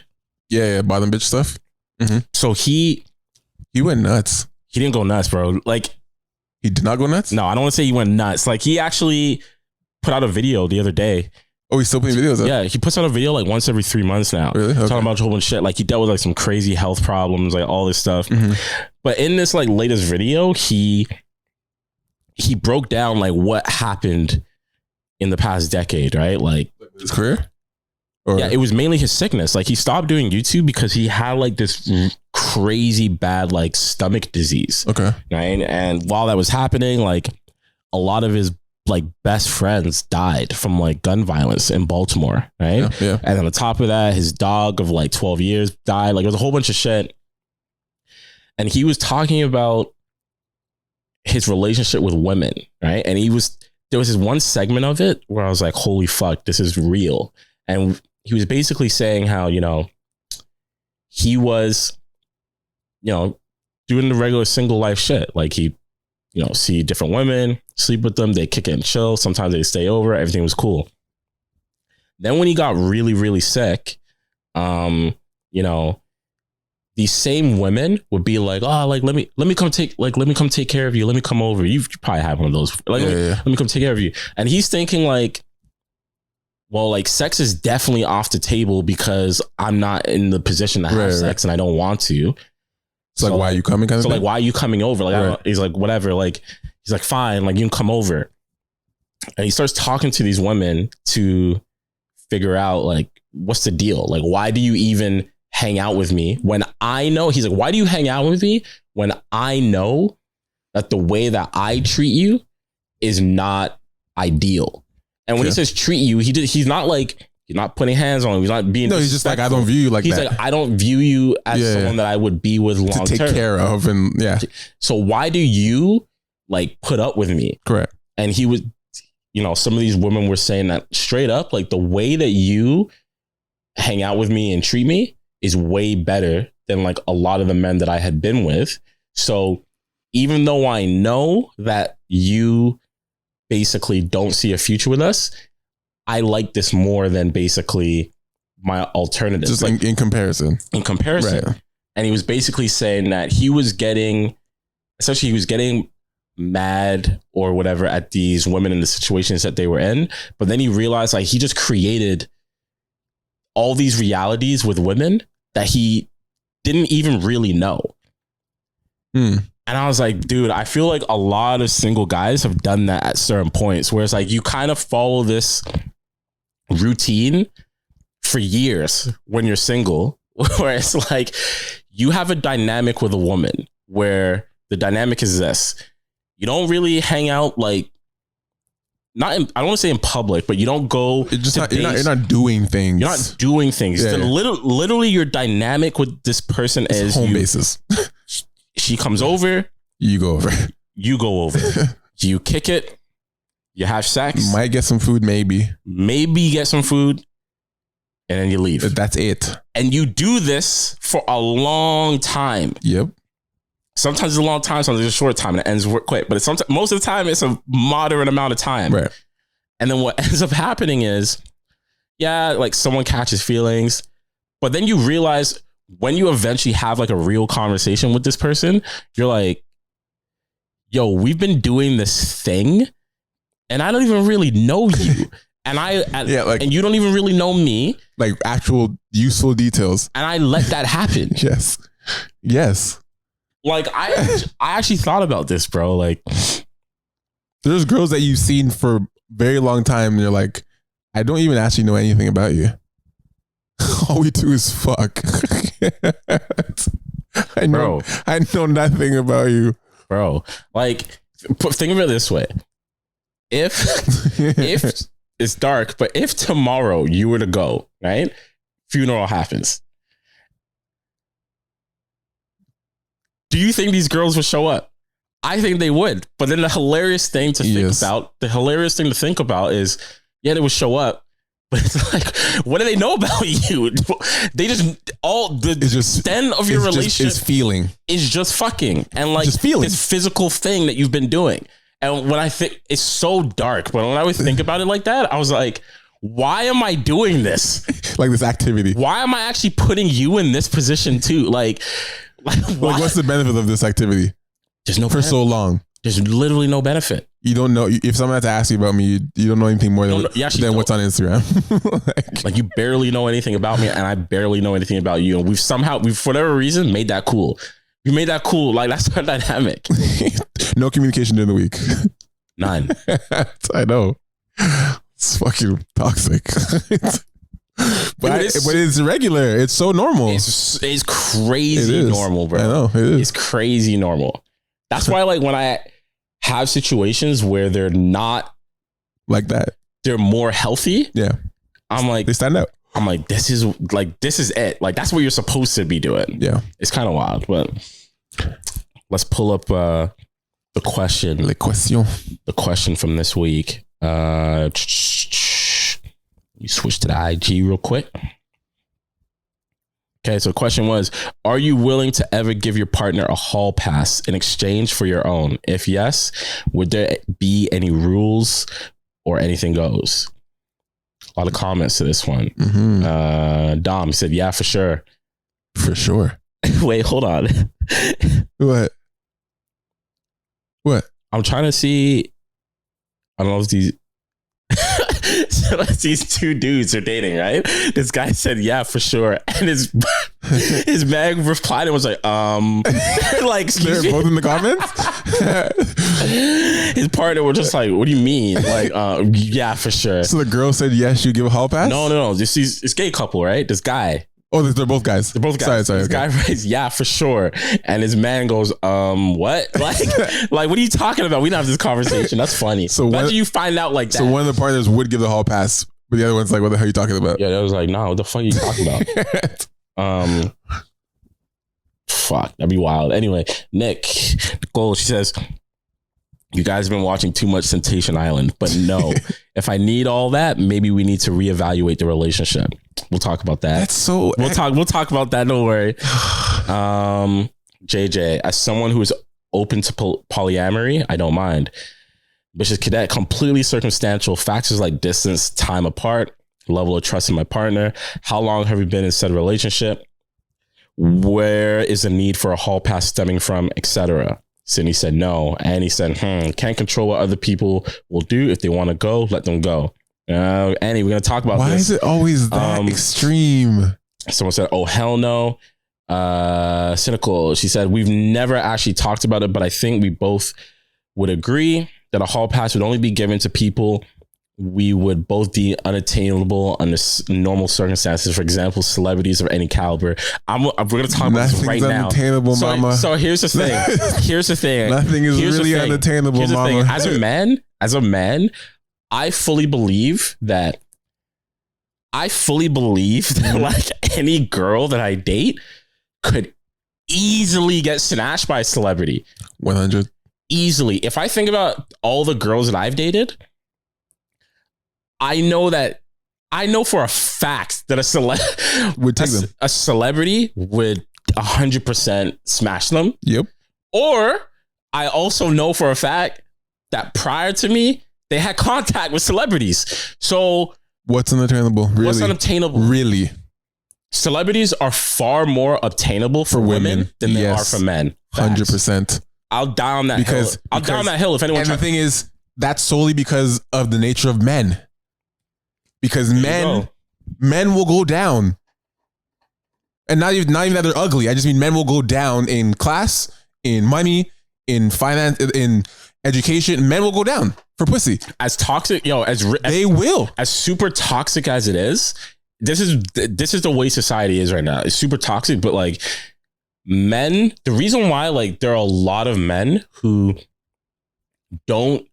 Yeah, bottom bitch stuff. Mm-hmm.
So he
went nuts.
He didn't go nuts, bro. Like
he did not go nuts?
No, I don't want to say he went nuts. Like he actually put out a video the other day.
Oh, he's still putting videos up?
Yeah, he puts out a video like once every 3 months now. Really? Okay. Talking about a whole bunch of shit. Like he dealt with like some crazy health problems, like all this stuff. Mm-hmm. But in this like latest video, he broke down like what happened in the past decade, right? Like
his career?
Yeah, it was mainly his sickness. Like he stopped doing YouTube because he had like this crazy bad like stomach disease. Okay. Right. And while that was happening, like a lot of his like best friends died from like gun violence in Baltimore, right? Yeah. And on the top of that, his dog of like 12 years died. Like it was a whole bunch of shit. And he was talking about his relationship with women, right? And there was this one segment of it where I was like, holy fuck, this is real. And he was basically saying how, you know, he was, you know, doing the regular single life shit. Like he, you know, see different women, sleep with them, they kick it and chill. Sometimes they stay over. Everything was cool. Then when he got really, really sick, you know, these same women would be like, oh, like, let me come take care of you. Let me come over. You probably have one of those. Like, let me come take care of you. And he's thinking like, well, like sex is definitely off the table because I'm not in the position to have sex and I don't want to.
So like, why are you coming? Kind of
so like, why are you coming over? Like, he's like, whatever. Like, he's like, fine. Like, you can come over. And he starts talking to these women to figure out like, what's the deal? Like, why do you even hang out with me when I know? He's like, why do you hang out with me when I know that the way that I treat you is not ideal? And when he says treat you, he's not like, he's not putting hands on him. He's not being.
No, he's just like, I don't view you like
he's
that.
He's like, I don't view you as someone that I would be with long term.
To take care of. And yeah.
So why do you like put up with me?
Correct.
And he was you know, some of these women were saying that straight up, like the way that you hang out with me and treat me is way better than like a lot of the men that I had been with. So even though I know that you basically don't see a future with us, I like this more than basically my alternatives.
Just like in comparison.
In comparison. Right. And he was basically saying that he was getting mad or whatever at these women in the situations that they were in. But then he realized like he just created all these realities with women that he didn't even really know. And I was like, dude, I feel like a lot of single guys have done that at certain points where it's like you kind of follow this routine for years when you're single, where it's like you have a dynamic with a woman where the dynamic is this. You don't really hang out like I don't want to say in public, but you don't go.
It's just you're not doing things.
You're not doing things.
Yeah,
literally, your dynamic with this person is
home basis.
She comes over.
You go over.
You go over. You kick it. You have sex.
Might get some food, maybe.
Maybe get some food. And then you leave.
That's it.
And you do this for a long time.
Yep.
Sometimes it's a long time, sometimes it's a short time, and it ends quick. But most of the time, it's a moderate amount of time.
Right.
And then what ends up happening is, yeah, like someone catches feelings, but then you realize when you eventually have like a real conversation with this person, you're like, yo, we've been doing this thing, and I don't even really know you. And you don't even really know me.
Like actual useful details.
And I let that happen.
Yes. Yes.
Like I actually thought about this, bro. Like
there's girls that you've seen for a very long time and you're like, I don't even actually know anything about you. All we do is fuck. I know nothing about you.
Bro, like think of it this way. If it's dark, but if tomorrow you were to go, right? Funeral happens. Do you think these girls would show up? I think they would. But then the hilarious thing to think about is, yeah, they would show up. But it's like, what do they know about you? They just extent of your relationship is just fucking. And like this physical thing that you've been doing. And when I think it's so dark, but when I would think about it like that, I was like, why am I doing this?
Like this activity.
Why am I actually putting you in this position too? Like what's the benefit of this activity? There's no benefit.
So long.
There's literally no benefit.
You don't know if someone had to ask you about me, you don't know anything more than what's on Instagram.
like you barely know anything about me, and I barely know anything about you. And we've for whatever reason made that cool. We made that cool. Like that's our dynamic.
No communication during the week.
None.
I know. It's fucking toxic. But it's regular. It's so normal.
It's crazy normal, bro.
I know it is.
It's crazy normal. That's why, like, when I have situations where they're not
like that,
they're more healthy.
Yeah,
I'm like,
they stand out.
I'm like, this is it. Like, that's what you're supposed to be doing.
Yeah,
it's kind of wild. But let's pull up the question.
The
question from this week. You switch to the IG real quick. Okay, so the question was, are you willing to ever give your partner a hall pass in exchange for your own? If yes, would there be any rules or anything goes? A lot of comments to this one.
Mm-hmm.
Dom said, yeah, for sure.
For sure.
Wait, hold on.
What?
I'm trying to see. I don't know if these... So these two dudes are dating, right? This guy said, yeah, for sure. And his man replied and was like, like,
they're both in the comments?
His partner were just like, what do you mean? Like, yeah, for sure.
So the girl said, yes, you give a hall pass?
No. This gay couple, right? This guy.
Oh, they're both guys.
They're both guys.
Sorry.
This guy writes, yeah, for sure. And his man goes, what? Like, what are you talking about? We don't have this conversation. That's funny. So when do you find out like that?
So one of the partners would give the hall pass, but the other one's like, what the hell are you talking about?
Yeah, that was like, no, what the fuck are you talking about? Fuck, that'd be wild. Anyway, Nicole, she says, you guys have been watching too much Temptation Island. But no, if I need all that, maybe we need to reevaluate the relationship. We'll talk about that.
That's so.
We'll talk about that. Don't worry. JJ, as someone who is open to polyamory, I don't mind. Vicious Cadet, completely circumstantial. Factors like distance, time apart, level of trust in my partner. How long have we been in said relationship? Where is the need for a hall pass stemming from, etc.? Sydney said no. And he said, can't control what other people will do. If they want to go, let them go. Annie, we're going to talk about
Why
this.
Is it always that extreme?
Someone said, oh, hell no. Cynical. She said, we've never actually talked about it, but I think we both would agree that a hall pass would only be given to people we would both be unattainable under normal circumstances. For example, celebrities of any caliber. We're going to talk about this right now.
Unattainable, mama.
So here's the thing.
Nothing is really unattainable, mama.
As a man, I fully believe that like any girl that I date could easily get snatched by a celebrity.
100.
Easily. If I think about all the girls that I've dated, I know for a fact that a celebrity would 100% smash them.
Yep.
Or I also know for a fact that prior to me, they had contact with celebrities. So
what's unattainable? Really?
What's unobtainable?
Really?
Celebrities are far more obtainable for women than they are for men.
100%.
I'll die on that hill. I'll die on that hill if anyone.
And the thing is, that's solely because of the nature of men. Because men will go down, and not even that they're ugly. I just mean men will go down in class, in money, in finance, in education. Men will go down for pussy.
As toxic,
they will.
As super toxic as it is, this is the way society is right now. It's super toxic, but like men, the reason why like there are a lot of men who don't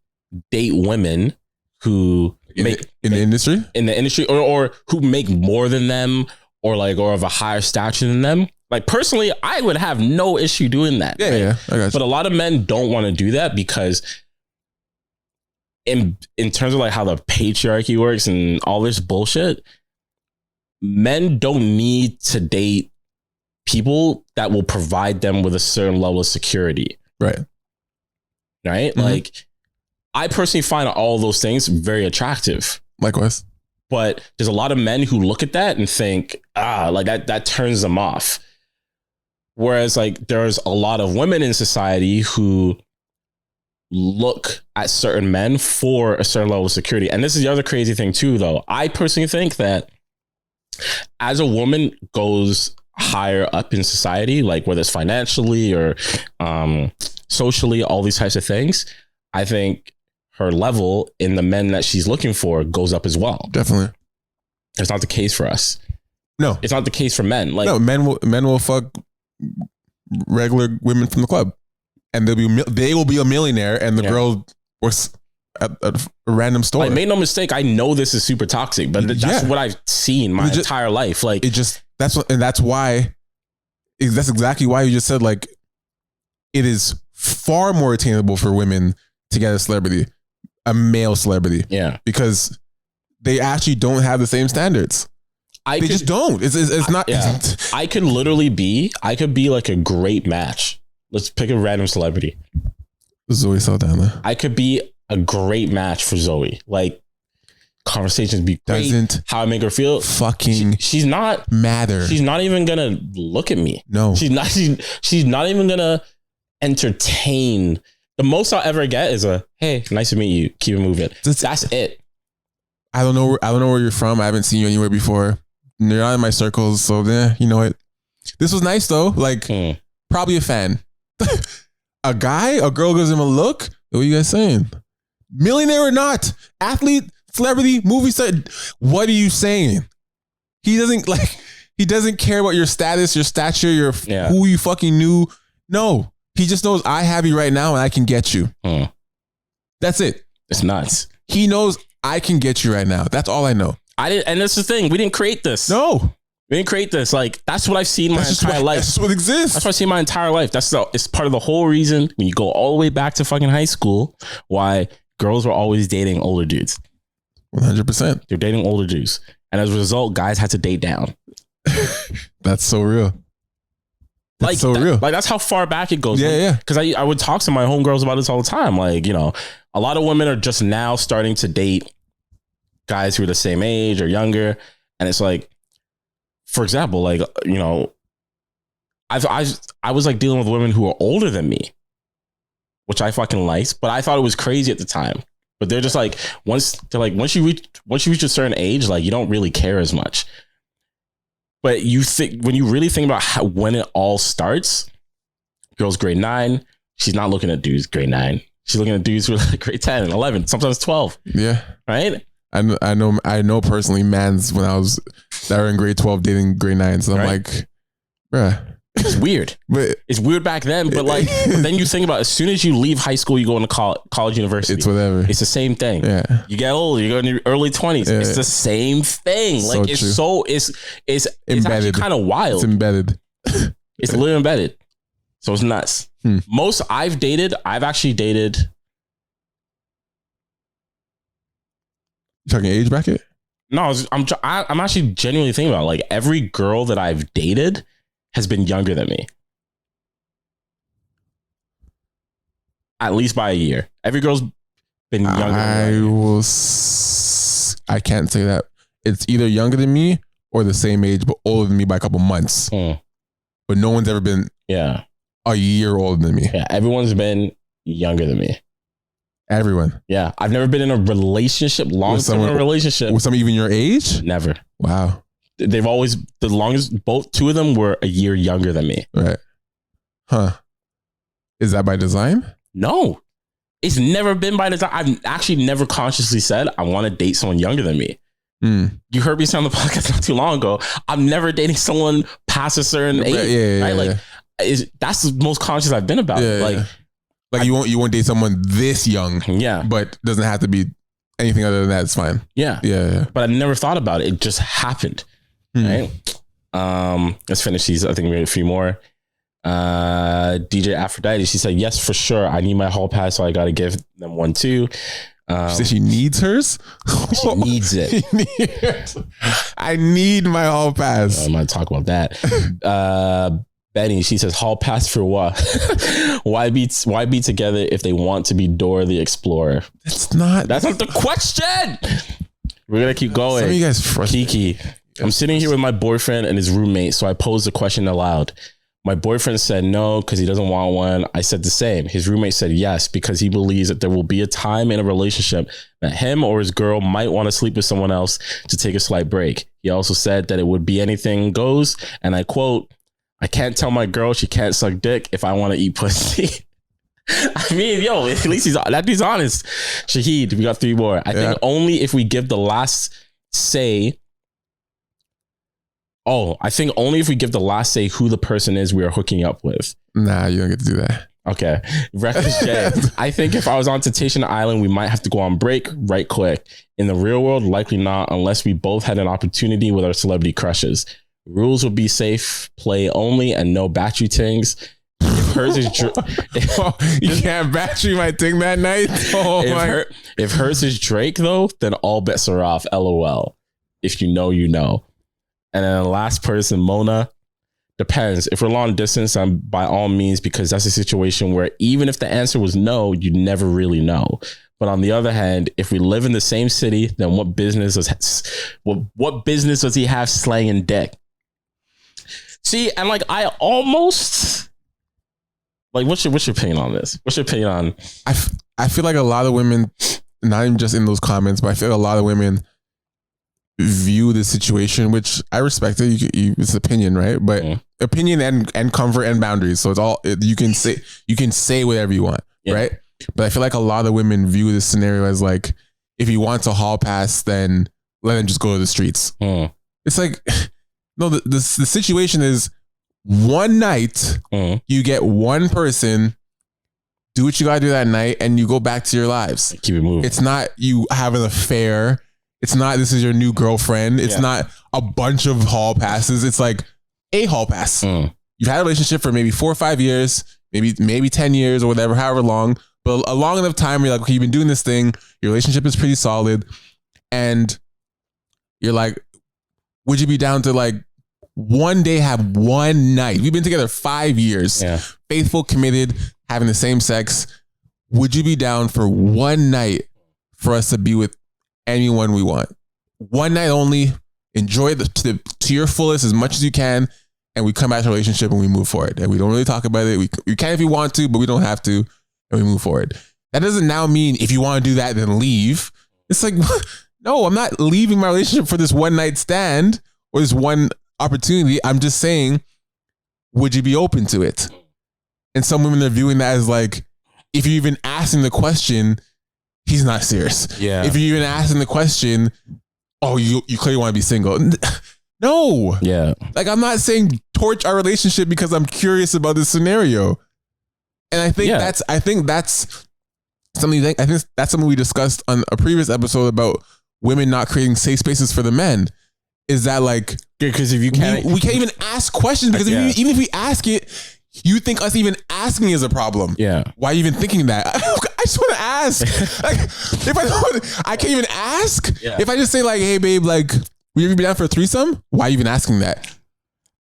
date women who
in the industry
or who make more than them or of a higher stature than them. Like personally, I would have no issue doing that.
Yeah,
right?
yeah. I got you.
But a lot of men don't want to do that because in terms of like how the patriarchy works and all this bullshit, men don't need to date people that will provide them with a certain level of security.
Right.
Mm-hmm. Like I personally find all those things very attractive.
Likewise.
But there's a lot of men who look at that and think, like that turns them off. Whereas like there's a lot of women in society who look at certain men for a certain level of security. And this is the other crazy thing too, though. I personally think that as a woman goes higher up in society, like whether it's financially or socially, all these types of things, I think her level in the men that she's looking for goes up as well.
Definitely.
It's not the case for us.
No.
It's not the case for men. Like
no, men will fuck regular women from the club. And they will be a millionaire and the girl works at a random store.
Like, make no mistake, I know this is super toxic, but that's what I've seen my entire life. Like that's exactly why you just said like it is far more attainable for women to get a celebrity, a male celebrity. Yeah.
Because they actually don't have the same standards. They just don't. It's not.
Yeah. I could be like a great match. Let's pick a random celebrity.
Zoe Saldana.
I could be a great match for Zoe. Like conversations be great.
Doesn't
how I make her feel.
Fucking
she's not
matter.
She's not even gonna look at me.
No.
She's not even gonna entertain. The most I'll ever get is a hey, nice to meet you. Keep it moving. That's it.
I don't know where you're from. I haven't seen you anywhere before. You're not in my circles, so you know it. This was nice though. Like probably a fan. A girl gives him a look. What are you guys saying? Millionaire or not, athlete, celebrity, movie star. What are you saying? He doesn't care about your status, your stature, who you fucking knew. No, he just knows I have you right now and I can get you. That's it.
It's nuts.
He knows I can get you right now. That's all I know.
And that's the thing. We didn't create this.
No.
We didn't create this. Like, that's what I've seen my entire life.
That's what exists.
That's what I've seen my entire life. It's part of the whole reason when you go all the way back to fucking high school, why girls were always dating older dudes.
100%.
They're dating older dudes. And as a result, guys had to date down.
That's so real. That's so real.
Like, that's how far back it goes.
Yeah.
Because I would talk to my homegirls about this all the time. Like, you know, a lot of women are just now starting to date guys who are the same age or younger. And it's like, for example, like, you know, I was like dealing with women who are older than me, which I fucking liked, but I thought it was crazy at the time. But they're just like, once you reach a certain age, like, you don't really care as much. But when you really think about when it all starts, girl's grade 9, she's not looking at dudes grade 9. She's looking at dudes who are like grade 10 and 11, sometimes 12.
Yeah.
Right?
I know personally mans when I was that were in grade 12 dating grade 9. So I'm like, bruh.
It's weird. But it's weird back then, but like then you think about it, as soon as you leave high school, you go into college, university.
It's whatever.
It's the same thing.
Yeah.
You get older, you go in your early 20s. Yeah. It's the same thing. Like it's actually kind of wild.
It's embedded.
It's literally embedded. So it's nuts. Most I've actually dated.
You talking age bracket?
No, I'm actually genuinely thinking about it. Like every girl that I've dated has been younger than me. At least by a year. Every girl's been younger than me.
I can't say that. It's either younger than me or the same age, but older than me by a couple months. But no one's ever been a year older than me.
Yeah, everyone's been younger than me.
Everyone.
Yeah. I've never been in a relationship, long-term relationship.
With someone even your age?
Never.
Wow.
They've always, the longest, two of them were a year younger than me.
Right. Huh. Is that by design?
No. It's never been by design. I've actually never consciously said I want to date someone younger than me. You heard me say on the podcast not too long ago. I'm never dating someone past a certain age. Right? Like, that's the most conscious I've been about it.
Like you won't date someone this young.
Yeah.
But doesn't have to be anything other than that. It's fine.
Yeah.
Yeah.
But I never thought about it. It just happened. Right. Let's finish these. I think we have a few more. DJ Aphrodite, she said, yes, for sure. I need my hall pass, so I got to give them one too.
She said she needs hers?
She needs it.
I need my hall pass.
I'm going to talk about that. Benny, she says, hall pass for what? Why be together if they want to be Dora the Explorer?
That's not
the question. We're going to keep going.
Some of you guys
Kiki, I'm sitting here with my boyfriend and his roommate, so I posed the question aloud. My boyfriend said no because he doesn't want one. I said the same. His roommate said yes because he believes that there will be a time in a relationship that him or his girl might want to sleep with someone else to take a slight break. He also said that it would be anything goes, and I quote, I can't tell my girl she can't suck dick if I want to eat pussy. I mean, yo, at least that dude's honest. Shahid, we got 3 more. I think only if we give the last say. I think only if we give the last say who the person is we are hooking up with.
Nah, you don't get to do that.
Okay. Reckless J. I think if I was on Temptation Island, we might have to go on break right quick. In the real world, likely not, unless we both had an opportunity with our celebrity crushes. Rules would be safe play only and no battery tings. If hers is
you can't battery my thing that night.
If hers is Drake though, then all bets are off. LOL. If you know, you know. And then the last person, Mona. Depends. If we're long distance, by all means, because that's a situation where even if the answer was no, you'd never really know. But on the other hand, if we live in the same city, then what business does he have slanging dick? See, and like I almost like what's your opinion on this? What's your opinion on?
I feel like a lot of women, not even just in those comments, but I feel like a lot of women view the situation, which I respect it. It's opinion, right? But opinion and comfort and boundaries. So it's all you can say whatever you want, right? But I feel like a lot of women view this scenario as like, if he wants a hall pass, then let him just go to the streets. It's like, no, the situation is one night, you get one person, do what you gotta do that night, and you go back to your lives.
Keep it moving.
It's not you have an affair. It's not this is your new girlfriend. It's not, a bunch of hall passes. It's like a hall pass. You've had a relationship for maybe 4 or 5 years, maybe 10 years or whatever, however long, but a long enough time where you're like, okay, you've been doing this thing. Your relationship is pretty solid. And you're like, would you be down to like one day have one night? We've been together 5 years, faithful, committed, having the same sex. Would you be down for one night for us to be with anyone we want? One night only. Enjoy to your fullest as much as you can, and we come back to a relationship and we move forward. And we don't really talk about it. We can if you want to, but we don't have to, and we move forward. That doesn't now mean if you want to do that, then leave. It's like, no, I'm not leaving my relationship for this one night stand or this one opportunity. I'm just saying, would you be open to it? And some women are viewing that as like, if you're even asking the question, he's not serious. Yeah. If you're even asking the question, oh, you clearly want to be single. No. Yeah. Like, I'm not saying torch our relationship because I'm curious about this scenario. And I think that's something we discussed on a previous episode about women not creating safe spaces for the men. Is that like, because if you can't, we can't even ask questions because even if we ask it, you think us even asking is a problem. Yeah. Why are you even thinking that? I just want to ask. Like, if I can't even ask. Yeah. If I just say like, hey babe, like, will you ever be down for a threesome? Why are you even asking that?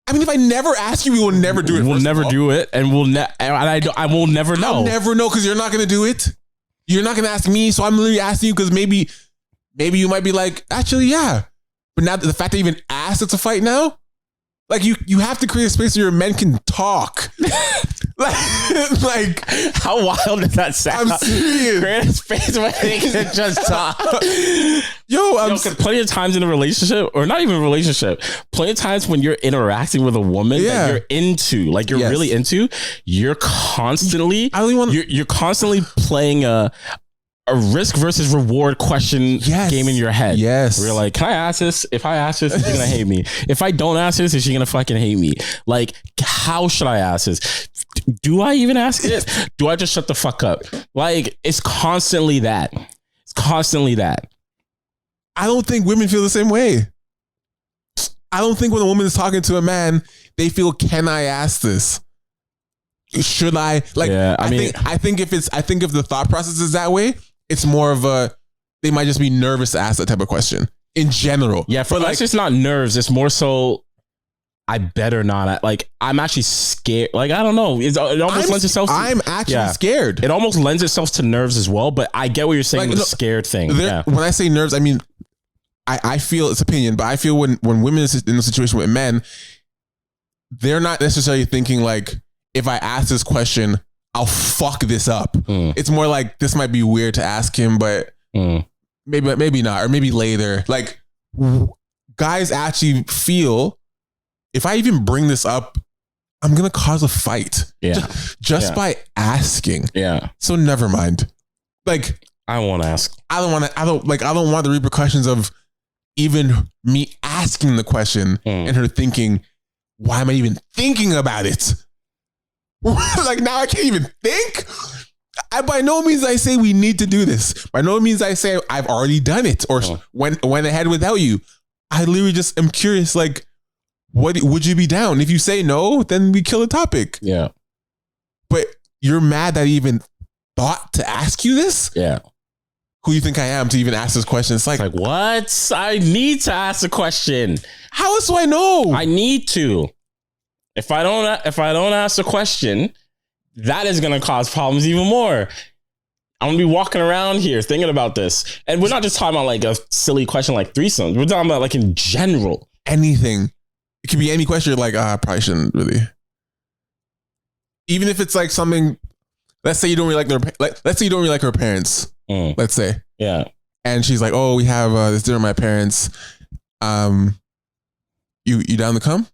I mean, if I never ask you, we will never do it.
We'll never do it, and I will never know.
I'll never know because you're not going to do it. You're not going to ask me, so I'm literally asking you because maybe you might be like, actually, yeah. But now the fact that you even asked, it's a fight now. Like you have to create a space where your men can talk. like
how wild does that sound?
I'm serious.
Create a space where they can just talk. Because plenty of times in a relationship, or not even a relationship, plenty of times when you're interacting with a woman that you're into, like you're really into, you're constantly you're constantly playing a risk versus reward question game in your head. Yes. Where you're like, can I ask this? If I ask this, is she gonna hate me? If I don't ask this, is she gonna fucking hate me? Like, how should I ask this? Do I even ask it? Do I just shut the fuck up? Like, it's constantly that. It's constantly that.
I don't think women feel the same way. I don't think when a woman is talking to a man, they feel, can I ask this? Should I? Like, I think if the thought process is that way, it's more of they might just be nervous to ask that type of question in general.
Yeah, for us, it's not nerves. It's more so, I better not. Like, I'm actually scared. Like, I don't know. It almost lends itself to...
I'm actually scared.
It almost lends itself to nerves as well, but I get what you're saying with the scared thing.
When I say nerves, I mean, I feel, it's opinion, but I feel when women are in a situation with men, they're not necessarily thinking like, if I ask this question, I'll fuck this up. It's more like, this might be weird to ask him, but maybe not, or maybe later. Like, guys actually feel, if I even bring this up, I'm gonna cause a fight. Yeah, just by asking. Yeah. So never mind. Like,
I won't ask.
I don't want the repercussions of even me asking the question and her thinking, why am I even thinking about it? Like, now I can't even think. By no means I say we need to do this. By no means I say I've already done it or went ahead without you. I literally just am curious, like, what would you be down? If you say no, then we kill the topic. Yeah. But you're mad that I even thought to ask you this? Yeah. Who you think I am to even ask this question? It's like
what? I need to ask a question.
How else do I know?
I need to. If I don't ask a question, that is going to cause problems even more. I'm going to be walking around here thinking about this. And we're not just talking about like a silly question like threesomes. We're talking about like in general.
Anything. It could be any question. You're like, I probably shouldn't really. Even if it's like something, let's say you don't really like her parents. Let's say. Yeah. And she's like, oh, we have this dinner with my parents. You down to come?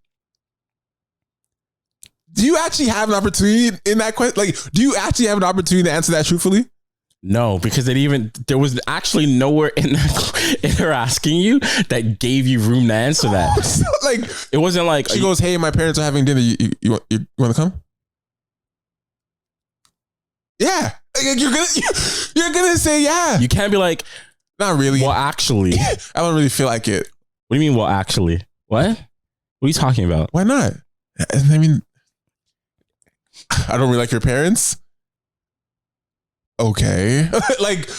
Do you actually have an opportunity in that question? Like, do you actually have an opportunity to answer that truthfully?
No, because there was actually nowhere in her asking you that gave you room to answer that.
Like,
it wasn't like
she goes, "Hey, my parents are having dinner. You want to come?" Yeah, like, you're gonna say yeah.
You can't be like,
not really.
Well, actually,
I don't really feel like it.
What do you mean? Well, actually, What? What are you talking about?
Why not? I mean, I don't really like your parents. Okay. Like,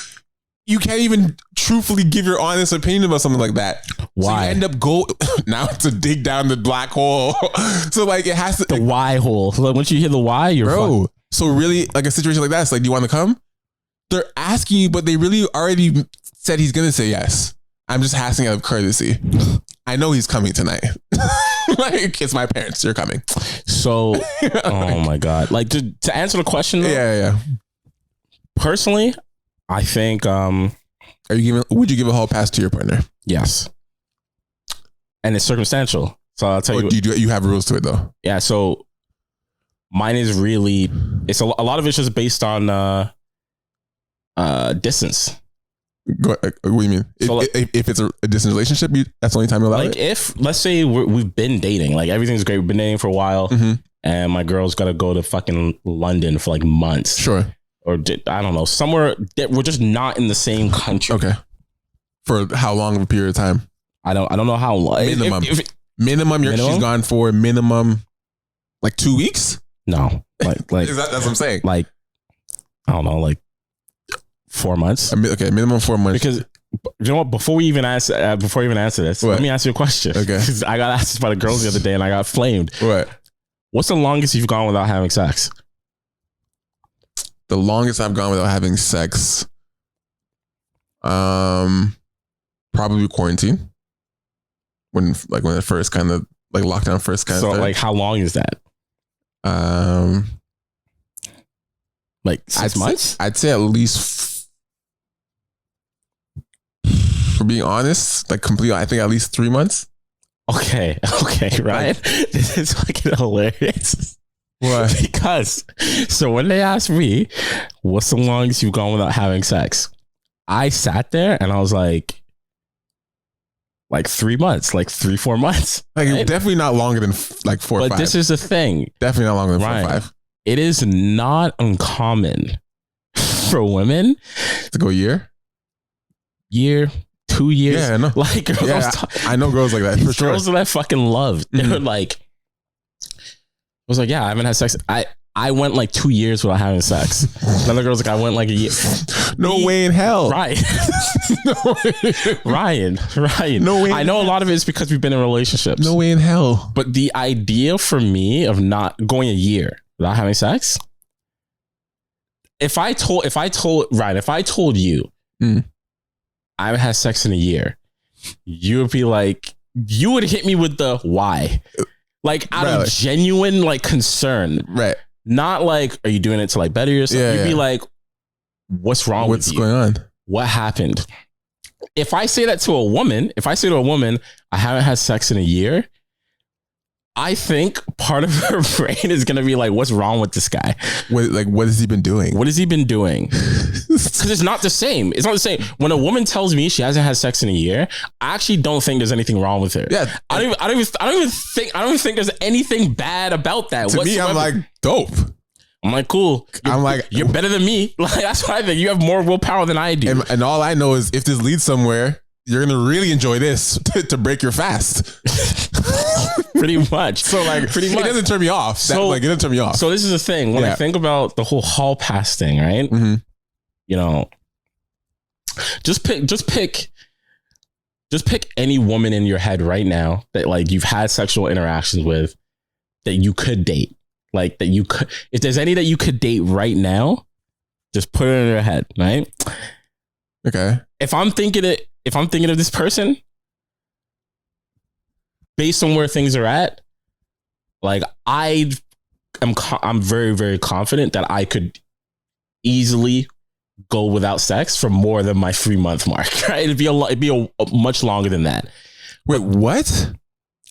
you can't even truthfully give your honest opinion about something like that.
Why?
So you end up now to dig down the black hole. So like it has to
the why hole. So like, once you hear the why, you're
bro. So really, like a situation like that, it's like, do you want to come? They're asking you, but they really already said he's gonna say yes. I'm just asking out of courtesy. I know he's coming tonight. Like, it's my parents. You're coming.
So, oh my God. Like, to answer the question though,
yeah.
Personally, I think
would you give a hall pass to your partner?
Yes. And it's circumstantial. So I'll tell you.
You have rules to it though?
Yeah, so mine is really, it's a lot of it's just based on distance.
What do you mean? So if it's a distant relationship, that's the only time you allow it?
If, let's say we've been dating, like everything's great, we've been dating for a while, and my girl's got to go to fucking London for like months.
Sure.
Or I don't know, somewhere that we're just not in the same country.
Okay. For how long of a period of time?
I don't know how long.
Minimum. Minimum. She's gone for minimum like 2 weeks?
No. Like
that's what I'm saying.
Like, I don't know, like 4 months.
Okay, minimum 4 months.
Because you know what? Before we even answer this, let me ask you a question. Okay. Because I got asked this by the girls the other day and I got flamed.
What?
What's the longest you've gone without having sex?
The longest I've gone without having sex, probably quarantine. When it first kind of like lockdown first kind of. So
like, how long is that? Like 6 months?
I'd say at least, for being honest, like completely, I think at least 3 months.
Okay, right. This is fucking hilarious.
Why?
Because so when they asked me, what's the longest you've gone without having sex? I sat there and I was like 3 months, like 3-4 months.
Like, right? Definitely not longer than like 4 or 5.
But this is the thing.
Definitely not longer than 4 or 5.
It is not uncommon for women
to go year,
2 years.
Yeah, I know.
Like girls,
I know girls like that for sure.
Girls that I fucking love. They're like, I was like, yeah, I haven't had sex. I went like 2 years without having sex. Another girl's like, I went like a year.
No way in hell.
Right. Ryan.
No way.
I know a lot of it is because we've been in relationships.
No way in hell.
But the idea for me of not going a year without having sex, if I told you I haven't had sex in a year, you would be like, you would hit me with the why. Like out of genuine like concern. Right. Not like, are you doing it to like better yourself? Yeah, You'd be like, what's wrong with you?
What's going on?
What happened? If I say that to a woman, I haven't had sex in a year, I think part of her brain is going to be like, what's wrong with this guy?
What has he been doing?
What has he been doing? Because it's not the same. It's not the same. When a woman tells me she hasn't had sex in a year, I actually don't think there's anything wrong with her. Yeah. I don't even think there's anything bad about that.
To me, I'm like, dope.
I'm like, cool. You're better than me. Like, that's what I think. You have more willpower than I do.
And all I know is if this leads somewhere, you're going to really enjoy this to break your fast.
Pretty much. So like, it
doesn't turn me off. It doesn't turn me off.
So this is the thing. When I think about the whole hall pass thing, right?
Mm-hmm.
You know, just pick any woman in your head right now that like you've had sexual interactions with that you could date. Like that you could, if there's any that you could date right now, just put it in your head, right?
Okay.
If I'm thinking of this person, based on where things are at, like I'm very, very confident that I could easily go without sex for more than my 3-month mark. Right? It'd be a much longer than that.
Wait, what?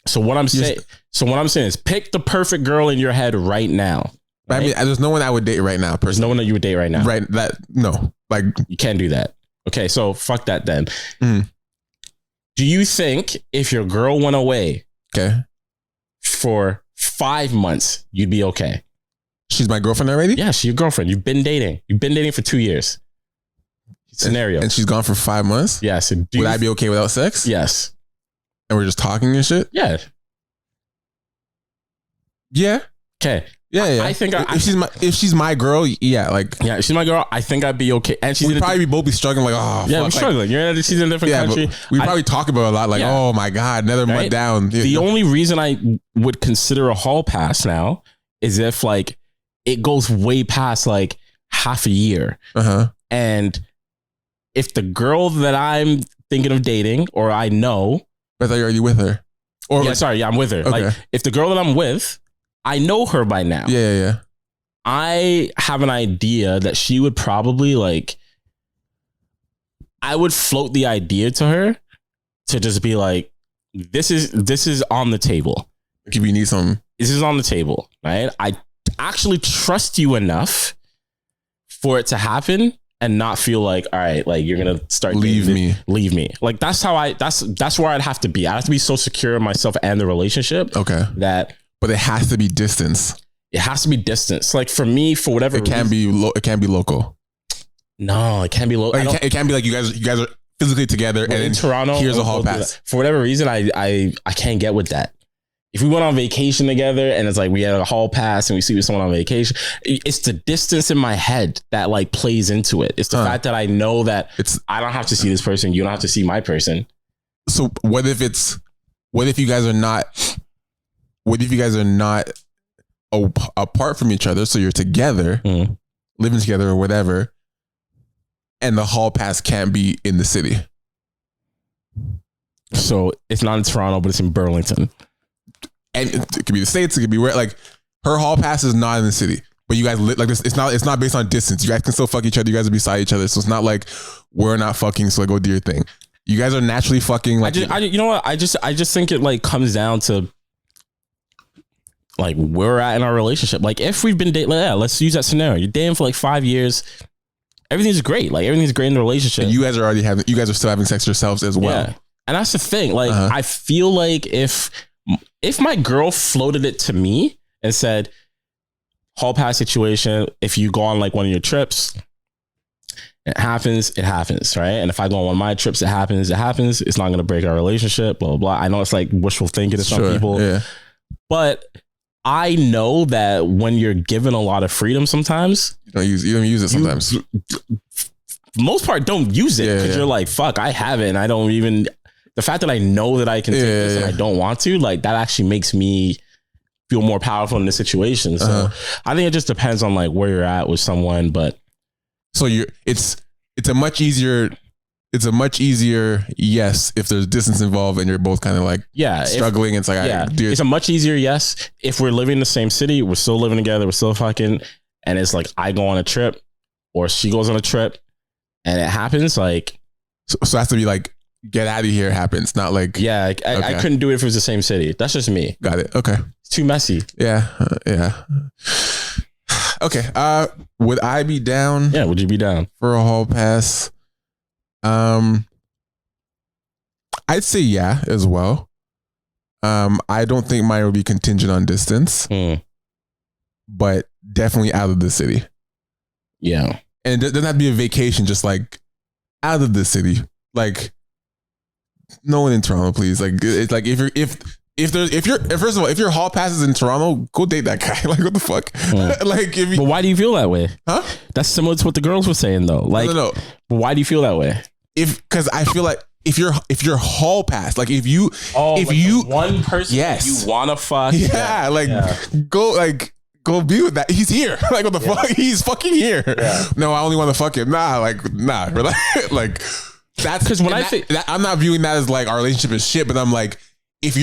So what I'm saying is pick the perfect girl in your head right now. Right?
I mean, there's no one I would date right now.
There's no one that you would date right now.
Right? No. Like,
you can't do that. Okay, so fuck that then. Do you think if your girl went away for 5 months, you'd be okay? She's
my girlfriend already?
Yeah, she's your girlfriend. You've been dating. For 2 years. Scenario.
And she's gone for 5 months?
Yes.
Would I be okay without sex?
Yes.
And we're just talking and shit?
Yeah.
Yeah.
Okay.
Yeah.
I think
if she's my girl, yeah, like
if she's my girl, I think I'd be okay. And she's
we'd probably both be struggling, like, oh,
yeah, we're struggling. She's in a different country.
We probably talk about it a lot, like, oh my god, another month down.
The only reason I would consider a hall pass now is if like it goes way past like half a year, and if the girl that I'm thinking of dating or I know,
I thought you're already with her. Or
I'm with her.
Okay.
Like if the girl that I'm with, I know her by now.
Yeah.
I have an idea that she would probably like, I would float the idea to her to just be like, this is on the table.
If you need something.
This is on the table, right? I actually trust you enough for it to happen and not feel like, all right, like you're going to start
leave me.
Like that's where I'd have to be. I have to be so secure in myself and the relationship.
Okay.
But
it has to be distance.
It has to be distance. Like for me, for whatever
reason. It can't be local.
No, it can't be local.
Like it can't be like you guys are physically together and in
Toronto.
Here's a hall pass.
For whatever reason, I can't get with that. If we went on vacation together and it's like we had a hall pass and we see with someone on vacation, it's the distance in my head that like plays into it. It's the fact that I know that I don't have to see this person. You don't have to see my person.
So what if you guys are not apart from each other? So you're together, living together or whatever, and the hall pass can't be in the city.
So it's not in Toronto, but it's in Burlington.
And it could be the States, it could be where, like, her hall pass is not in the city, but you guys live like this. It's not based on distance. You guys can still fuck each other. You guys are beside each other. So it's not like we're not fucking, so go do your thing. You guys are naturally fucking. Like,
you know what? I just think it like comes down to like where we're at in our relationship. Like if we've been dating, let's use that scenario. You're dating for like 5 years. Everything's great. Like everything's great in the relationship.
And you guys are still having sex yourselves as well. Yeah.
And that's the thing. Like I feel like if my girl floated it to me and said, hall pass situation, if you go on like one of your trips, it happens, right? And if I go on one of my trips, it happens. It's not going to break our relationship, blah, blah, blah. I know it's like wishful thinking to some people, but I know that when you're given a lot of freedom sometimes,
you don't use it sometimes.
Most part don't use it because you're like, fuck, I have it. And I don't even, the fact that I know that I can take this and I don't want to, like that actually makes me feel more powerful in this situation. So I think it just depends on like where you're at with someone, but.
So it's a much easier yes if there's distance involved and you're both kind of like struggling. It's like
it's a much easier yes if we're living in the same city, we're still living together, we're still fucking, and it's like I go on a trip or she goes on a trip and it happens like
so it has to be like get out of here happens, not like
I couldn't do it if it was the same city. That's just me.
Got it. Okay.
It's too messy.
Yeah. Okay. Would I be down?
Yeah, would you be down
for a hall pass? I'd say yeah as well. I don't think mine would be contingent on distance, but definitely out of the city.
Yeah,
and it doesn't have to be a vacation. Just like out of the city, like no one in Toronto, please. Like it's like first of all, if your hall pass is in Toronto, go date that guy. Like what the fuck? Like
but why do you feel that way?
Huh?
That's similar to what the girls were saying though. Like
no.
But why do you feel that way?
Because I feel like if you're hall pass, like if you
one person you wanna fuck,
go be with that. He's here. Like what the fuck? He's fucking here. Yeah. No, I only want to fuck him. Nah. Like that's because when I think that, I'm not viewing that as like our relationship is shit, but I'm like if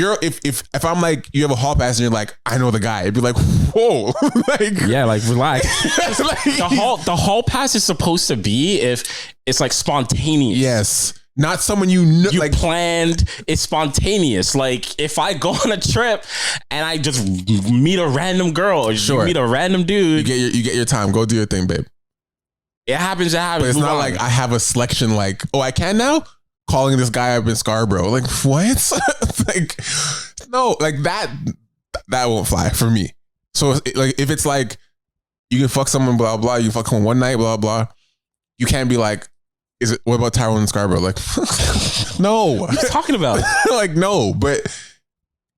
I'm like you have a hall pass and you're like I know the guy, it'd be like whoa, like
relax. The hall pass is supposed to be if it's like spontaneous.
Yes. Not someone you know,
you like planned. It's spontaneous. Like if I go on a trip and I just meet a random girl or meet a random dude,
you get your time. Go do your thing, babe.
It happens. But
it's not like I have a selection. Like I can now calling this guy up in Scarborough. Like what? Like no, like that won't fly for me. So like if it's like you can fuck someone, blah blah. You fuck someone one night, blah blah. You can't be like. What about Tyrone and Scarborough? Like, no.
What are you talking about?
Like, no, but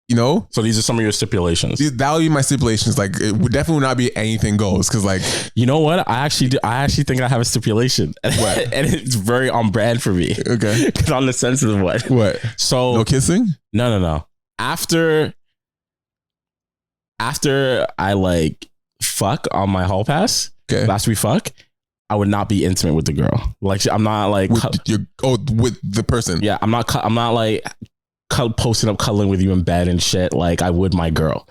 So these are some of your stipulations.
That would be my stipulations. Like, it would definitely not be anything goes. Cause like,
you know what? I actually think I have a stipulation.
What? And
it's very on brand for me.
Okay.
Cause on the sensitive one.
What?
So
no kissing?
No. After I like fuck on my hall pass,
okay.
After we fuck, I would not be intimate with the girl. Like, I'm not like
with the person.
Yeah, I'm not like posting up cuddling with you in bed and shit like I would my girl.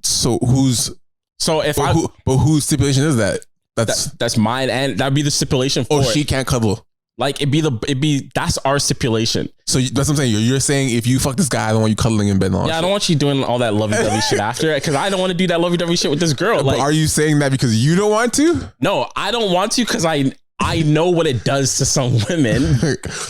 So
whose
stipulation is that?
That's mine, and that'd be the stipulation for
she can't cuddle.
Like that's our stipulation.
So that's what I'm saying. You're saying if you fuck this guy, I don't want you cuddling in bed.
Yeah, I don't want you doing all that lovey-dovey shit after, because I don't want to do that lovey-dovey shit with this girl. Like,
but are you saying that because you don't want to?
No, I don't want to because I know what it does to some women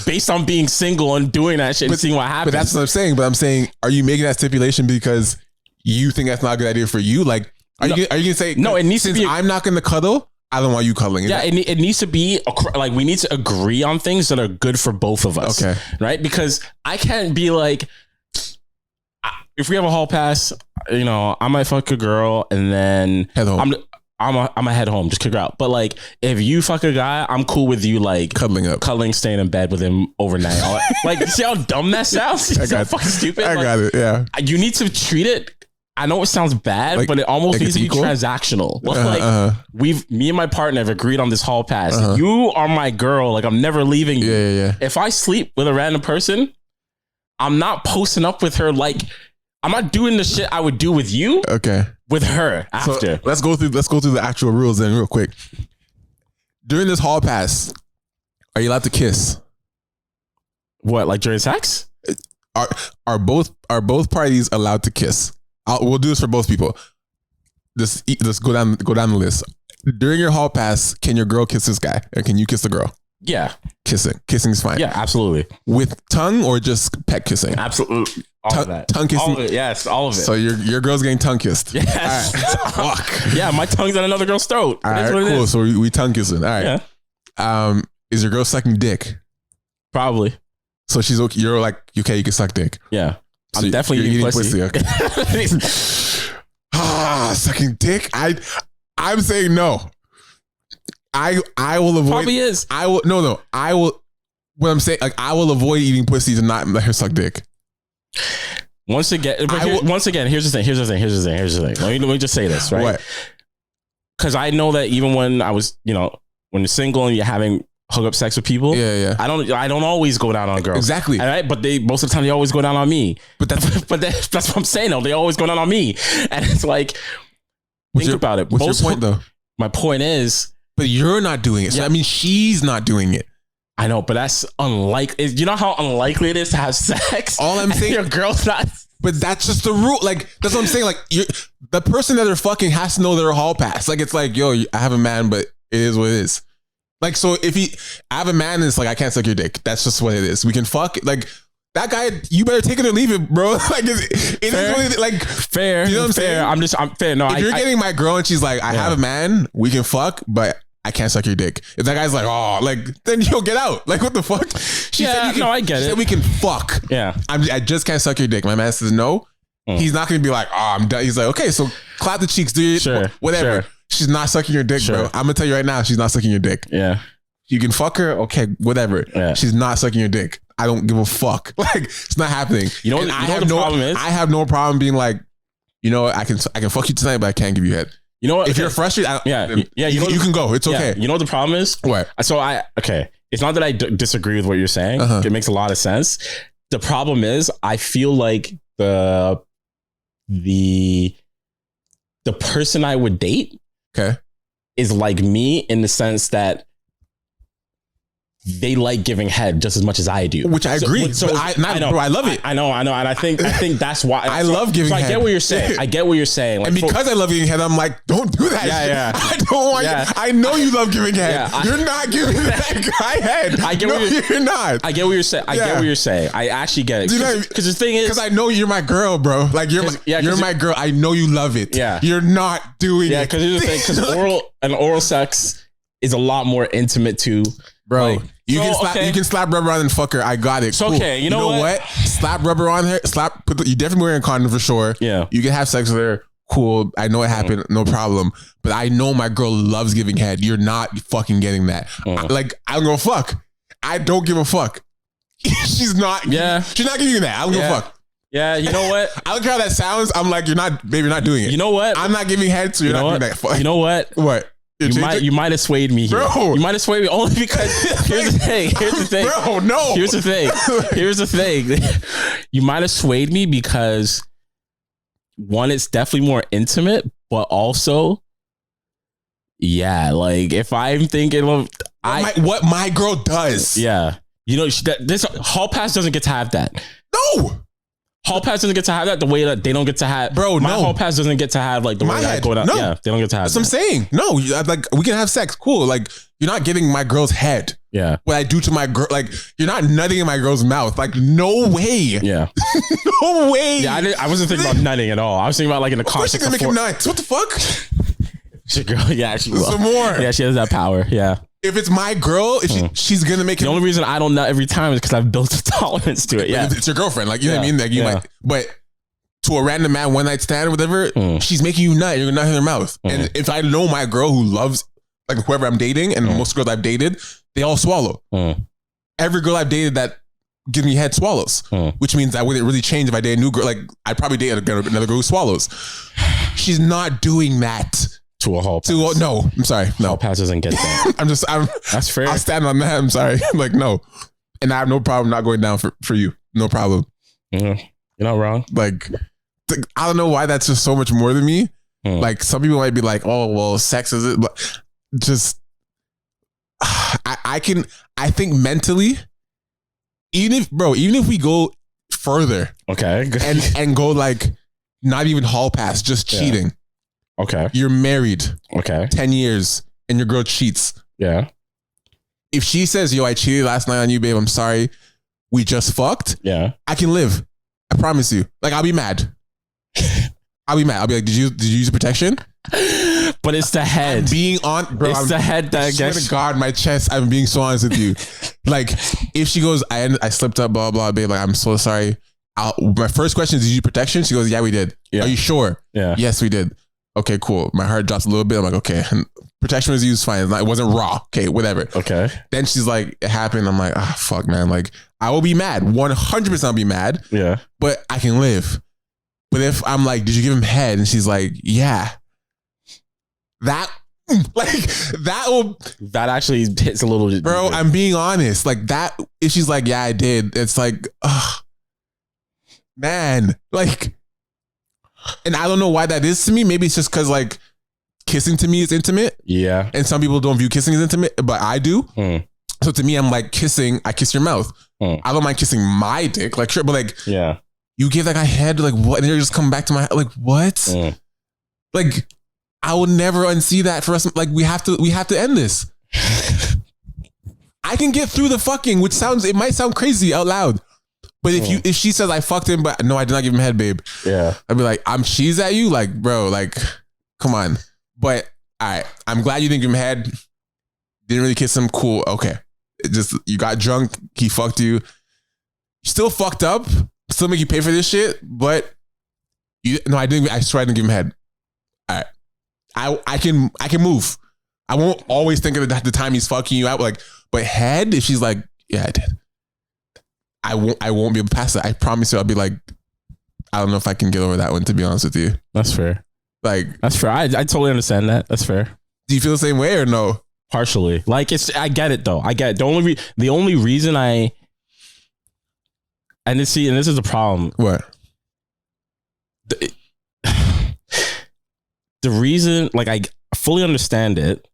based on being single and doing that shit and seeing what happens.
But that's what I'm saying. But I'm saying, are you making that stipulation because you think that's not a good idea for you? Like, are you gonna say
no? It needs to be.
I'm not gonna cuddle. I don't want you cuddling.
It needs to be like we need to agree on things that are good for both of us.
Okay.
Right? Because I can't be like, if we have a hall pass, I might fuck a girl and then
head home.
I'm a head home, just kick her out. But like, if you fuck a guy, I'm cool with you like cuddling, staying in bed with him overnight. Like, see how dumb that sounds? It's so fucking stupid.
I got it. Yeah.
You need to treat it. I know it sounds bad, but it almost needs to be transactional. Me and my partner have agreed on this hall pass. You are my girl. Like, I'm never leaving you.
Yeah.
If I sleep with a random person, I'm not posting up with her. Like, I'm not doing the shit I would do with you.
Okay.
With her after.
So let's go through the actual rules then real quick. During this hall pass, are you allowed to kiss?
What, like during sex?
Are both parties allowed to kiss? We'll do this for both people. Just go down the list. During your hall pass, can your girl kiss this guy? Or can you kiss the girl?
Yeah.
Kissing's fine.
Yeah, absolutely.
With tongue or just peck kissing?
Absolutely. All of that.
Tongue kissing?
All of it. Yes, all of it.
So your girl's getting tongue kissed?
Yes.
All right. Fuck.
Yeah, my tongue's on another girl's throat.
All right, cool. So we tongue kissing. All right.
Yeah.
Is your girl sucking dick?
Probably.
So she's okay. You're like, okay, you can suck dick.
Yeah.
So
I'm definitely eating pussy.
Okay. Sucking dick? I'm saying no. I will avoid.
Probably is.
I will. No. I will. What I'm saying, like, I will avoid eating pussy to not let her suck dick.
Once again, here's the thing. Let me just say this, right?
What?
Because I know that even when I was, when you're single and you're having hookup sex with people, I don't always go down on girls.
Exactly.
All right, but most of the time they always go down on me. But that's what I'm saying though. They always go down on me, and it's like, think about it.
What's your point though?
My point is,
but you're not doing it. So I mean, she's not doing it.
I know, but that's unlikely. You know how unlikely it is to have sex?
All I'm saying,
your girl's not.
But that's just the rule. Like, that's what I'm saying. Like, the person that they're fucking has to know their hall pass. Like, it's like, yo, I have a man, but it is what it is. Like, so if I have a man and it's like, I can't suck your dick. That's just what it is. We can fuck. Like, that guy, you better take it or leave it, bro. Like, it is what it is. Like,
fair.
You know what I'm saying?
I'm fair. No,
if you're getting my girl and she's like, I have a man, we can fuck, but I can't suck your dick. If that guy's like, oh, like, then you'll get out. Like, what the fuck? She said
I get it.
She said we can fuck.
Yeah.
I just can't suck your dick. My man says no. He's not going to be like, oh, I'm done. He's like, okay, so clap the cheeks, dude.
Sure.
Whatever. Sure. She's not sucking your dick, bro. I'm going to tell you right now, she's not sucking your dick.
Yeah.
You can fuck her. Okay, whatever. Yeah. She's not sucking your dick. I don't give a fuck. Like, it's not happening.
You know what the problem is?
I have no problem being like, I can fuck you tonight, but I can't give you head.
You know what?
If you're frustrated, you can go. It's okay.
You know what the problem is?
What?
So it's not that I disagree with what you're saying. It makes a lot of sense. The problem is, I feel like the person I would date, is like me in the sense that they like giving head just as much as I do,
which I agree.
So
I know, bro, I love it.
I know, and I think that's why
I love giving head.
I get what you're saying. I get what you're saying. Like,
and because I love giving head, I'm like, don't do that.
Yeah.
I don't want. Yeah. I know you love giving head. You're not giving that guy head.
I get
you're not.
I get what you're saying. I get what you're saying. I actually get it. Because the thing is,
because I know you're my girl, bro. Like you're my girl. I know you love it.
Yeah.
You're not doing it.
Yeah. Because here's the thing. Because oral sex is a lot more intimate too,
bro.
Like,
You can slap rubber on and fuck her. I got it.
It's cool. Okay. You know what?
Slap rubber on her. You definitely wearing a condom for sure.
Yeah.
You can have sex with her. Cool. I know it happened. No problem. But I know my girl loves giving head. You're not fucking getting that. I don't give a fuck. I don't give a fuck. She's not. Yeah. She's not giving you that. I don't give a fuck.
Yeah, you know what?
I don't care how that sounds. I'm like, you're not doing it.
You know what?
I'm not giving head, so you're not doing that. Fuck.
You know what?
What?
You might have swayed me here.
Bro.
You might have swayed me only because here's the thing.
Bro, no.
Here's the thing. You might have swayed me because one, it's definitely more intimate, but also, yeah, like if I'm thinking of
what my girl does.
Yeah. You know, this hall pass doesn't get to have that.
No.
Hall pass doesn't get to have that the way that they don't get to have.
Bro,
my hall pass doesn't get to have like the way that going out. No. Yeah, they don't get to have.
That's what I'm saying. No, like we can have sex. Cool. Like you're not getting my girl's head.
Yeah.
What I do to my girl, like you're not nutting in my girl's mouth. Like no way.
Yeah.
No way.
Yeah, I wasn't thinking about nutting at all. I was thinking about like in the context
of making nuts. What the fuck?
She girl. Yeah, she will.
Some more.
Yeah, she has that power. Yeah.
If it's my girl, she's gonna make it.
The only reason I don't nut every time is because I've built a tolerance to it. Yeah,
it's your girlfriend. Like you know what I mean. Like you might, but to a random man, one night stand or whatever, she's making you nut. You're gonna nut in her mouth. And if I know my girl who loves like whoever I'm dating, and most girls I've dated, they all swallow. Every girl I've dated that gives me head swallows, which means I wouldn't really change if I date a new girl. Like I'd probably date another girl who swallows. She's not doing that.
To a hall pass.
No, I'm sorry. No.
Hall pass doesn't get that. That's fair.
I'll stand on that. I'm sorry. Like, no. And I have no problem not going down for you. No problem.
You're not wrong.
Like, I don't know why that's just so much more than me. Like, some people might be like, oh, well, sex is it. But just, I think mentally, even if we go further.
Okay.
and go like, not even hall pass, just cheating.
Okay.
You're married.
Okay.
10 years and your girl cheats.
Yeah.
If she says, yo, I cheated last night on you, babe, I'm sorry. We just fucked.
Yeah.
I can live. I promise you. Like, I'll be mad. I'll be mad. I'll be like, did you use protection?
But it's the head.
It's
the head that I
swear to God, my chest, I'm being so honest with you. Like, if she goes, I slipped up, blah, blah, babe, like, I'm so sorry. My first question is, did you use protection? She goes, yeah, we did. Yeah. Are you sure?
Yeah.
Yes, we did. Okay, cool. My heart drops a little bit. I'm like, okay. Protection was used fine. It wasn't raw. Okay, whatever.
Okay.
Then she's like, it happened. I'm like, fuck, man. Like, I will be mad. 100% I'll be mad.
Yeah.
But I can live. But if I'm like, did you give him head? And she's like, yeah. That
actually hits a little bit.
Bro, I'm being honest. Like that, if she's like, yeah, I did. It's like, man. Like, and I don't know why that is to me. Maybe it's just because like kissing to me is intimate.
Yeah.
And some people don't view kissing as intimate, but I do. So to me, I'm like kissing, I kiss your mouth. I don't mind kissing my dick. Like, sure, but like,
yeah,
you give that guy head, like what? And you're just coming back to my, like, what? Like, I will never unsee that for us. Like, we have to end this. I can get through the fucking, which it might sound crazy out loud. But if she says I fucked him, but no, I did not give him head, babe.
Yeah.
I'd be like, I'm cheese at you? Like, bro, like, come on. But all right, I'm glad you didn't give him head. Didn't really kiss him. Cool. Okay. You got drunk. He fucked you. Still fucked up. Still make you pay for this shit. But I didn't. I swear I didn't give him head. All right. I can move. I won't always think of the time he's fucking you out. Like, but head, if she's like, yeah, I did. I won't be able to pass it. I promise you, I'll be like, I don't know if I can get over that one, to be honest with you.
That's fair.
Like,
that's fair. I totally understand that. That's fair.
Do you feel the same way or no?
Partially. Like, I get it though. I get it. The only reason and this is the problem.
What?
The reason, like, I fully understand it.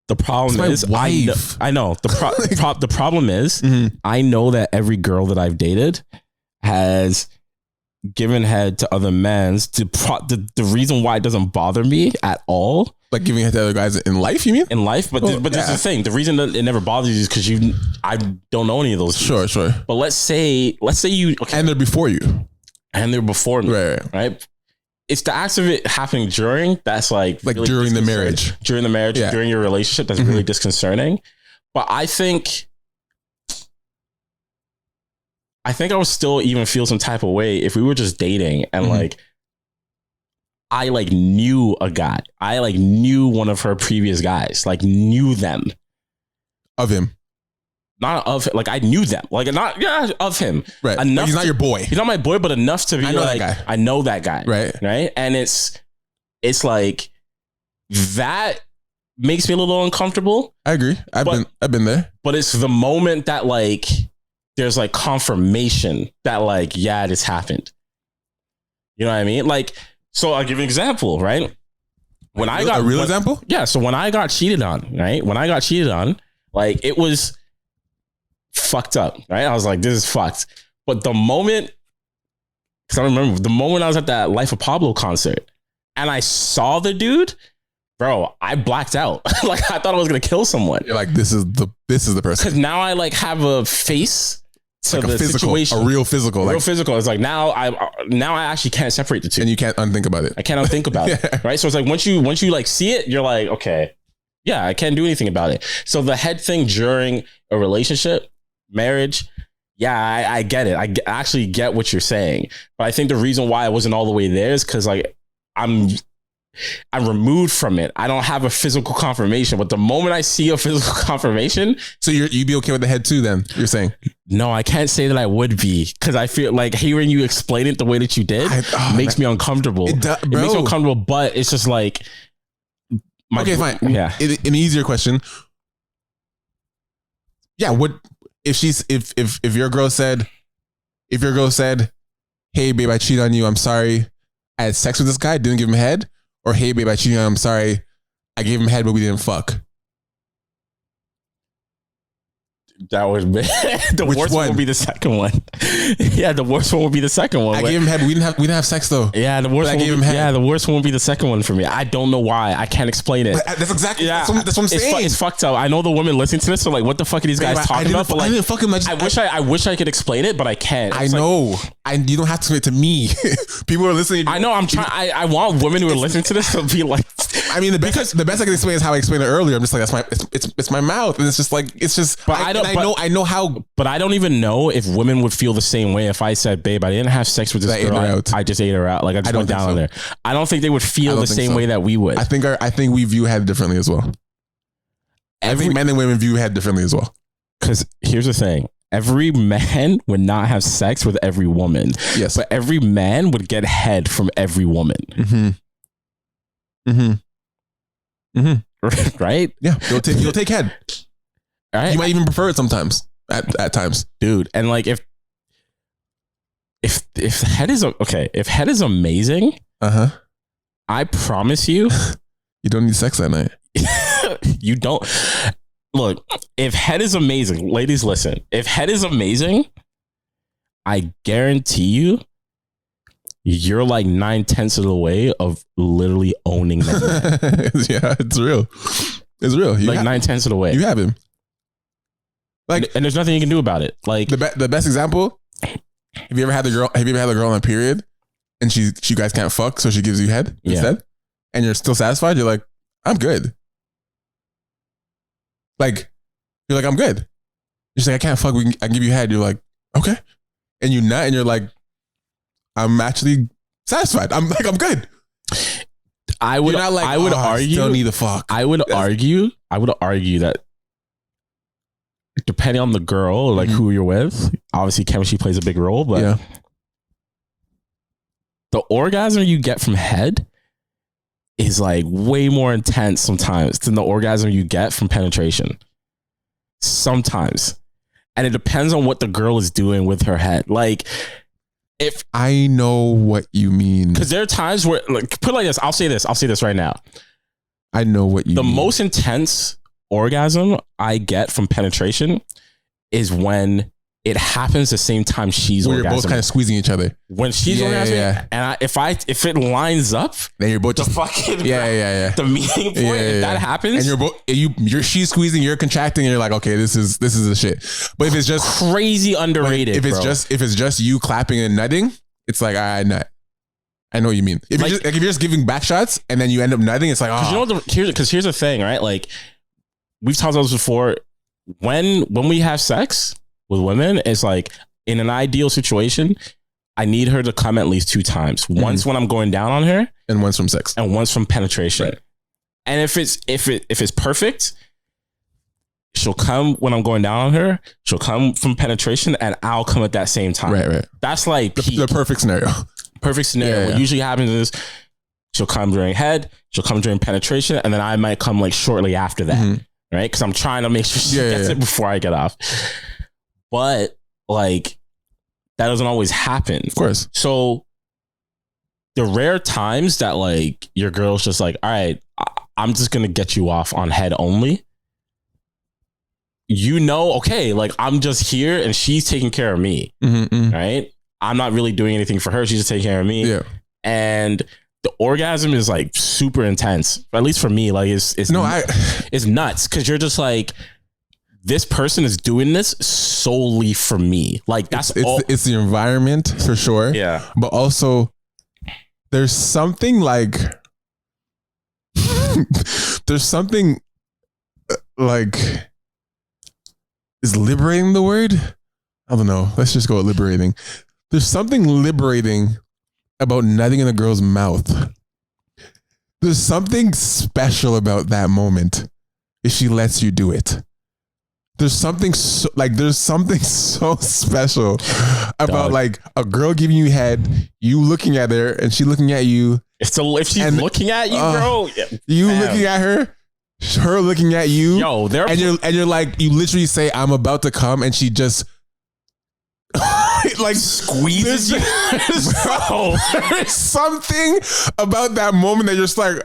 The problem is, I know. The problem is, I know that every girl that I've dated has given head to other men. The reason why it doesn't bother me at all,
like giving head to other guys in life, you mean?
In life, but this is the thing. The reason that it never bothers you is because I don't know any of those.
Sure.
But let's say you,
and they're before you,
and they're before me, right? It's the acts of it happening during that's like really
during the marriage,
during your relationship. That's really disconcerting. But I think I think I would still even feel some type of way if we were just dating and like I like knew a guy. I like knew one of her previous guys, like knew them.
Of him.
Not of, like I knew them. Like not, yeah, of him.
Right. Like he's not your boy.
He's not my boy, but enough to be
I know
like,
that guy.
I know that guy.
Right.
Right. And it's like, that makes me a little uncomfortable.
I agree. I've been there.
But it's the moment that like, there's like confirmation that like, yeah, this happened. You know what I mean? Like, so I'll give you an example, right? When I got
a real example?
Yeah. So when I got cheated on, right? When I got cheated on, like it was fucked up, right? I was like, this is fucked. But the moment, because I remember the moment I was at that Life of Pablo concert and I saw the dude, bro, I blacked out. Like I thought I was gonna kill someone.
You're like, this is the person.
Because now I like have a face to
like
the
physical,
situation.
a real physical.
Real physical. It's like now I actually can't separate the two.
And you can't unthink about it.
I can't unthink about it. Right. So it's like once you like see it, you're like, okay, yeah, I can't do anything about it. So the head thing during a relationship, marriage, yeah, I get it. I actually get what you're saying. But I think the reason why I wasn't all the way there is because like I'm removed from it. I don't have a physical confirmation. But the moment I see a physical confirmation,
so you'd be okay with the head too? Then you're saying
no, I can't say that I would be because I feel like hearing you explain it the way that you did makes me uncomfortable. It makes me uncomfortable, but it's just like
okay, fine.
Yeah,
an easier question. Yeah, what if she's if your girl said, hey babe, I cheated on you, I'm sorry, I had sex with this guy, didn't give him head, or hey babe, I cheated on you, I'm sorry, I gave him head but we didn't fuck?
That would be the worst one would be the second one. Yeah, the worst one would be the second one.
I gave him head, but we didn't have sex though.
Yeah, the worst one. Yeah, the worst one would be the second one for me. I don't know why. I can't explain it.
But that's exactly that's what I'm saying.
It's fucked up. I know the women listening to this are like, what the fuck are these guys talking about? But like,
I didn't fuck him.
I wish I could explain it, but I can't.
I know. You don't have to explain it to me. People are listening.
I know. I'm trying. I want women who are listening to this to be like.
I mean, the best I can explain is how I explained it earlier. I'm just like, it's my mouth, and it's just like But I know how.
But I don't even know if women would feel the same way if I said, babe, I didn't have sex with this girl. I just ate her out. Like I just went down on there. I don't think they would feel the same way that we would.
I think we view head differently as well. I think men and women view head differently as well.
Because here's the thing. Every man would not have sex with every woman.
Yes.
But every man would get head from every woman. Right?
Yeah. You'll take head. All right. You might even prefer it sometimes. At times,
dude. And like if head is okay, if head is amazing, I promise you,
you don't need sex that night.
You don't. Look, if head is amazing, ladies, listen. If head is amazing, I guarantee you, you're like 9/10 of the way of literally owning that.
Yeah, it's real. It's real.
Like 9/10 of the way.
You have him. Like,
and there's nothing you can do about it. Like
the best example. Have you ever had a girl on a period, and you guys can't fuck, so she gives you head instead, and you're still satisfied? You're like, I'm good. Like, you're like, I'm good. She's like, I can't fuck. I can give you head. You're like, okay, and you nut, and you're like, I'm actually satisfied. I'm good.
I would argue.
Still need the fuck.
I would argue that. Depending on the girl, like who you're with, obviously chemistry plays a big role, but the orgasm you get from head is like way more intense sometimes than the orgasm you get from penetration. Sometimes. And it depends on what the girl is doing with her head. Like, if
I know what you mean.
Because there are times where, like, put it like this, I'll say this right now.
I know what you mean.
The most intense orgasm I get from penetration is when it happens the same time she's orgasming.
You're both kind of squeezing each other.
When she's orgasming, and if it lines up,
then you're both
the
just
fucking
the
meeting point. If that happens,
and you're both she's squeezing, you're contracting, and you're like, okay, this is the shit. But if it's just
crazy underrated,
if it's just you clapping and nutting, it's like, all right, nut. I know what you mean. If you're just giving back shots and then you end up nutting, it's like, oh.
You know, here's the thing, right? Like, we've talked about this before. When we have sex with women, it's like, in an ideal situation, I need her to come at least 2 times. Once when I'm going down on her,
and once from sex,
and once from penetration.
Right.
And if it's perfect, she'll come when I'm going down on her. She'll come from penetration, and I'll come at that same time.
Right.
That's like
the perfect scenario.
Perfect scenario. What usually happens is she'll come during head, she'll come during penetration, and then I might come like shortly after that, right? Because I'm trying to make sure she gets it before I get off. But like that doesn't always happen,
of course.
So the rare times that like your girl's just like, all right, I'm just gonna get you off on head only. Okay, like I'm just here and she's taking care of me, right? I'm not really doing anything for her. She's just taking care of me. Yeah. And the orgasm is like super intense, at least for me. Like it's nuts because you're just like, this person is doing this solely for me. Like that's
it's the environment for sure.
Yeah.
But also there's something like is liberating the word? I don't know. Let's just go with liberating. There's something liberating about nutting in a girl's mouth. There's something special about that moment if she lets you do it. There's something so special about like a girl giving you head, you looking at her and she looking at you.
If she's looking at you, bro,
you looking at her looking at you, and you're like, you literally say, I'm about to come, and she just like
squeezes you.
Bro, there's something about that moment that you're just like,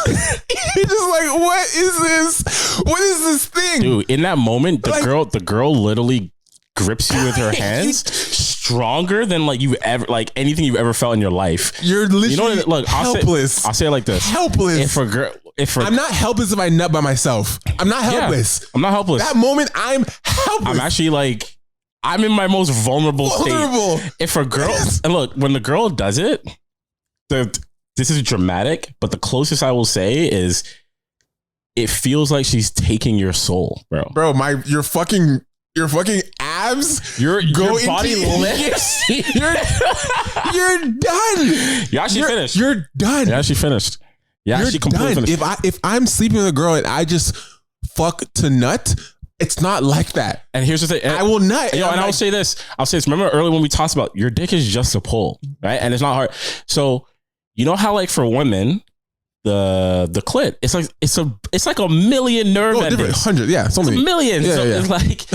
you're just like, what is this? What is this thing?
Dude, in that moment, the girl literally grips you with her hands stronger than like you've ever, like anything you've ever felt in your life.
You're literally helpless.
I'll say it like this.
Helpless. I'm not helpless if I nut by myself. I'm not helpless.
Yeah, I'm not helpless.
That moment, I'm helpless.
I'm actually like, I'm in my most vulnerable state. If a girl, and look, when the girl does it, this is dramatic, but the closest I will say is it feels like she's taking your soul, bro.
Bro, your fucking abs,
your body lifts.
You're done.
You're actually finished.
You're done.
You're actually finished. Yeah,
you're done. If I'm sleeping with a girl and I just fuck to nut, it's not like that.
And here's the thing.
I will nut.
And I'll say this. Remember earlier when we talked about your dick is just a pull, right? And it's not hard. So you know how like for women, the clit, it's like a million nerve endings.
100, yeah, so many.
It's a million. Yeah, so it's like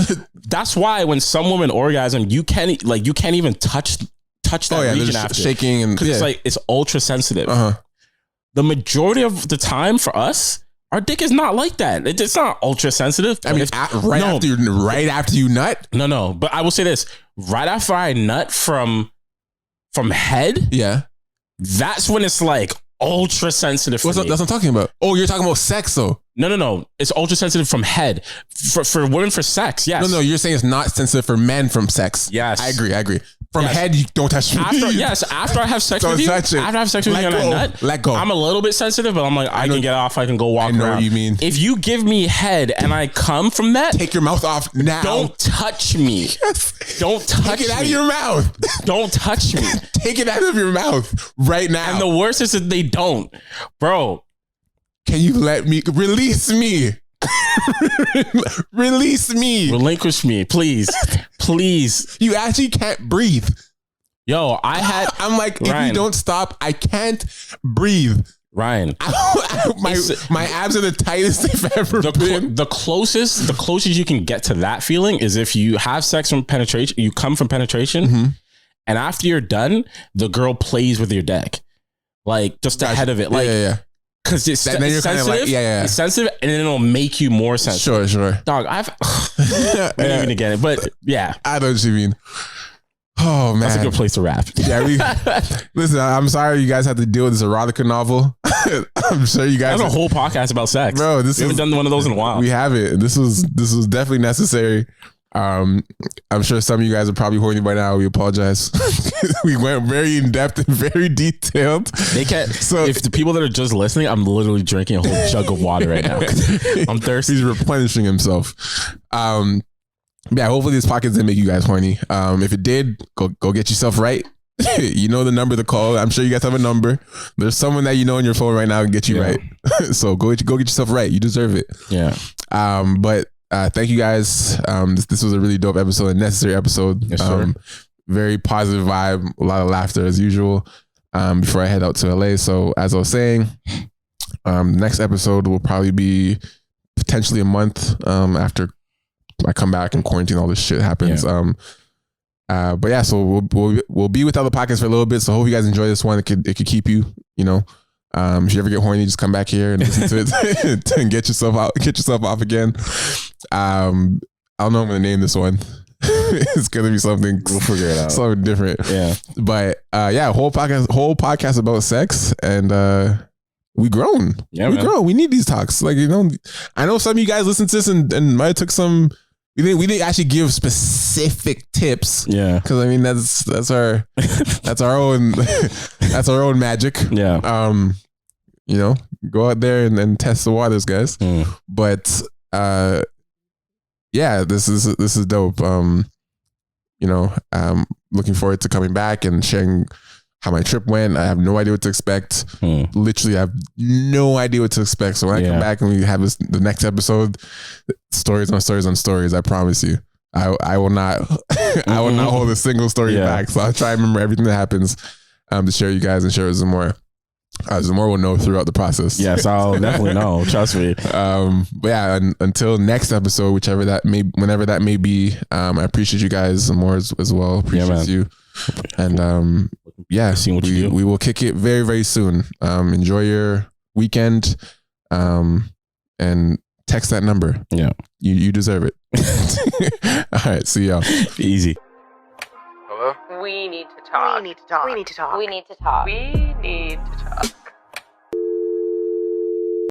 that's why when some women orgasm, you can't even touch that region after
shaking, and
because it's ultra sensitive. The majority of the time for us, our dick is not like that. It's not ultra sensitive.
I mean, right after you nut.
No. But I will say this: right after I nut from head, that's when it's like ultra sensitive.
That's what I'm talking about. Oh, you're talking about sex, though.
No. It's ultra sensitive from head. For women for sex, yes.
No. You're saying it's not sensitive for men from sex.
Yes,
I agree. From head, you don't touch me.
After I have sex with you, after I have sex with you and I nut,
let go.
I'm a little bit sensitive, but I'm like, I can get off. I can go walk around.
I know what you mean.
If you give me head and I come from that,
take your mouth off now.
Don't touch me. Don't touch me.
Take it out of your mouth.
Don't touch me.
Take it out of your mouth right now.
And the worst is that they don't. Bro.
Can you release me? Release me.
Relinquish me, please. Please.
You actually can't breathe.
Yo,
I'm like, Ryan, if you don't stop, I can't breathe.
Ryan.
My abs are the tightest they've ever been.
The closest you can get to that feeling is if you have sex from penetration, you come from penetration, and after you're done, the girl plays with your dick. Like, just ahead of it. Like, because it's sensitive. It's sensitive, and then it'll make you more sensitive.
Sure.
Dog, I didn't even get it, but yeah.
I know what you mean. Oh, man.
That's a good place to wrap.
Yeah, listen, I'm sorry you guys have to deal with this erotica novel. I'm sure you guys...
That's a whole podcast about sex.
Bro,
we haven't done one of those in a while.
We haven't. This was definitely necessary. I'm sure some of you guys are probably horny by now. We apologize. We went very in depth and very detailed.
They can't. So if the people that are just listening, I'm literally drinking a whole jug of water right now. I'm thirsty.
He's replenishing himself. Yeah, hopefully this podcast didn't make you guys horny. If it did, go get yourself right. You know the number to call. I'm sure you guys have a number. There's someone that you know on your phone right now and get you right. So go get yourself right. You deserve it.
Yeah.
But thank you guys. This was a really dope episode, a necessary episode.
Yes, sir.
Very positive vibe, a lot of laughter as usual. Before I head out to LA. So as I was saying, next episode will probably be potentially a month after I come back and quarantine, all this shit happens. Yeah. But yeah, so we'll be without the podcast for a little bit. So hope you guys enjoy this one. It could keep you, you know. If you ever get horny, just come back here and listen to it and get yourself off again. I don't know what I'm gonna name this one. It's gonna be something.
We'll figure it out.
Something different.
Yeah.
But yeah, whole podcast about sex, and we grown. Yeah, we grown. We need these talks. Like, you know, I know some of you guys listen to this and might have took some. We didn't actually give specific tips.
Yeah.
Because I mean that's our own that's our own magic.
Yeah.
You know, go out there and test the waters, guys. But yeah, this is dope. You know, looking forward to coming back and sharing how my trip went. I have no idea what to expect. Literally, I have no idea what to expect. So when I come back and we have the next episode, stories on stories on stories, I promise you, I will not I will not hold a single story back. So I'll try and remember everything that happens to share you guys and share with Zamora. Zamora will know throughout the process.
Yes, I'll definitely know. Trust me.
But yeah, until next episode, whenever that may be, I appreciate you guys, Zamora as well. Appreciate you. And yeah, we will kick it very, very soon. Enjoy your weekend, and text that number.
Yeah,
you deserve it. All right, see y'all.
Easy.
Hello? We need to talk.
We need to talk.
We need to talk.
We need to talk.
We need to talk.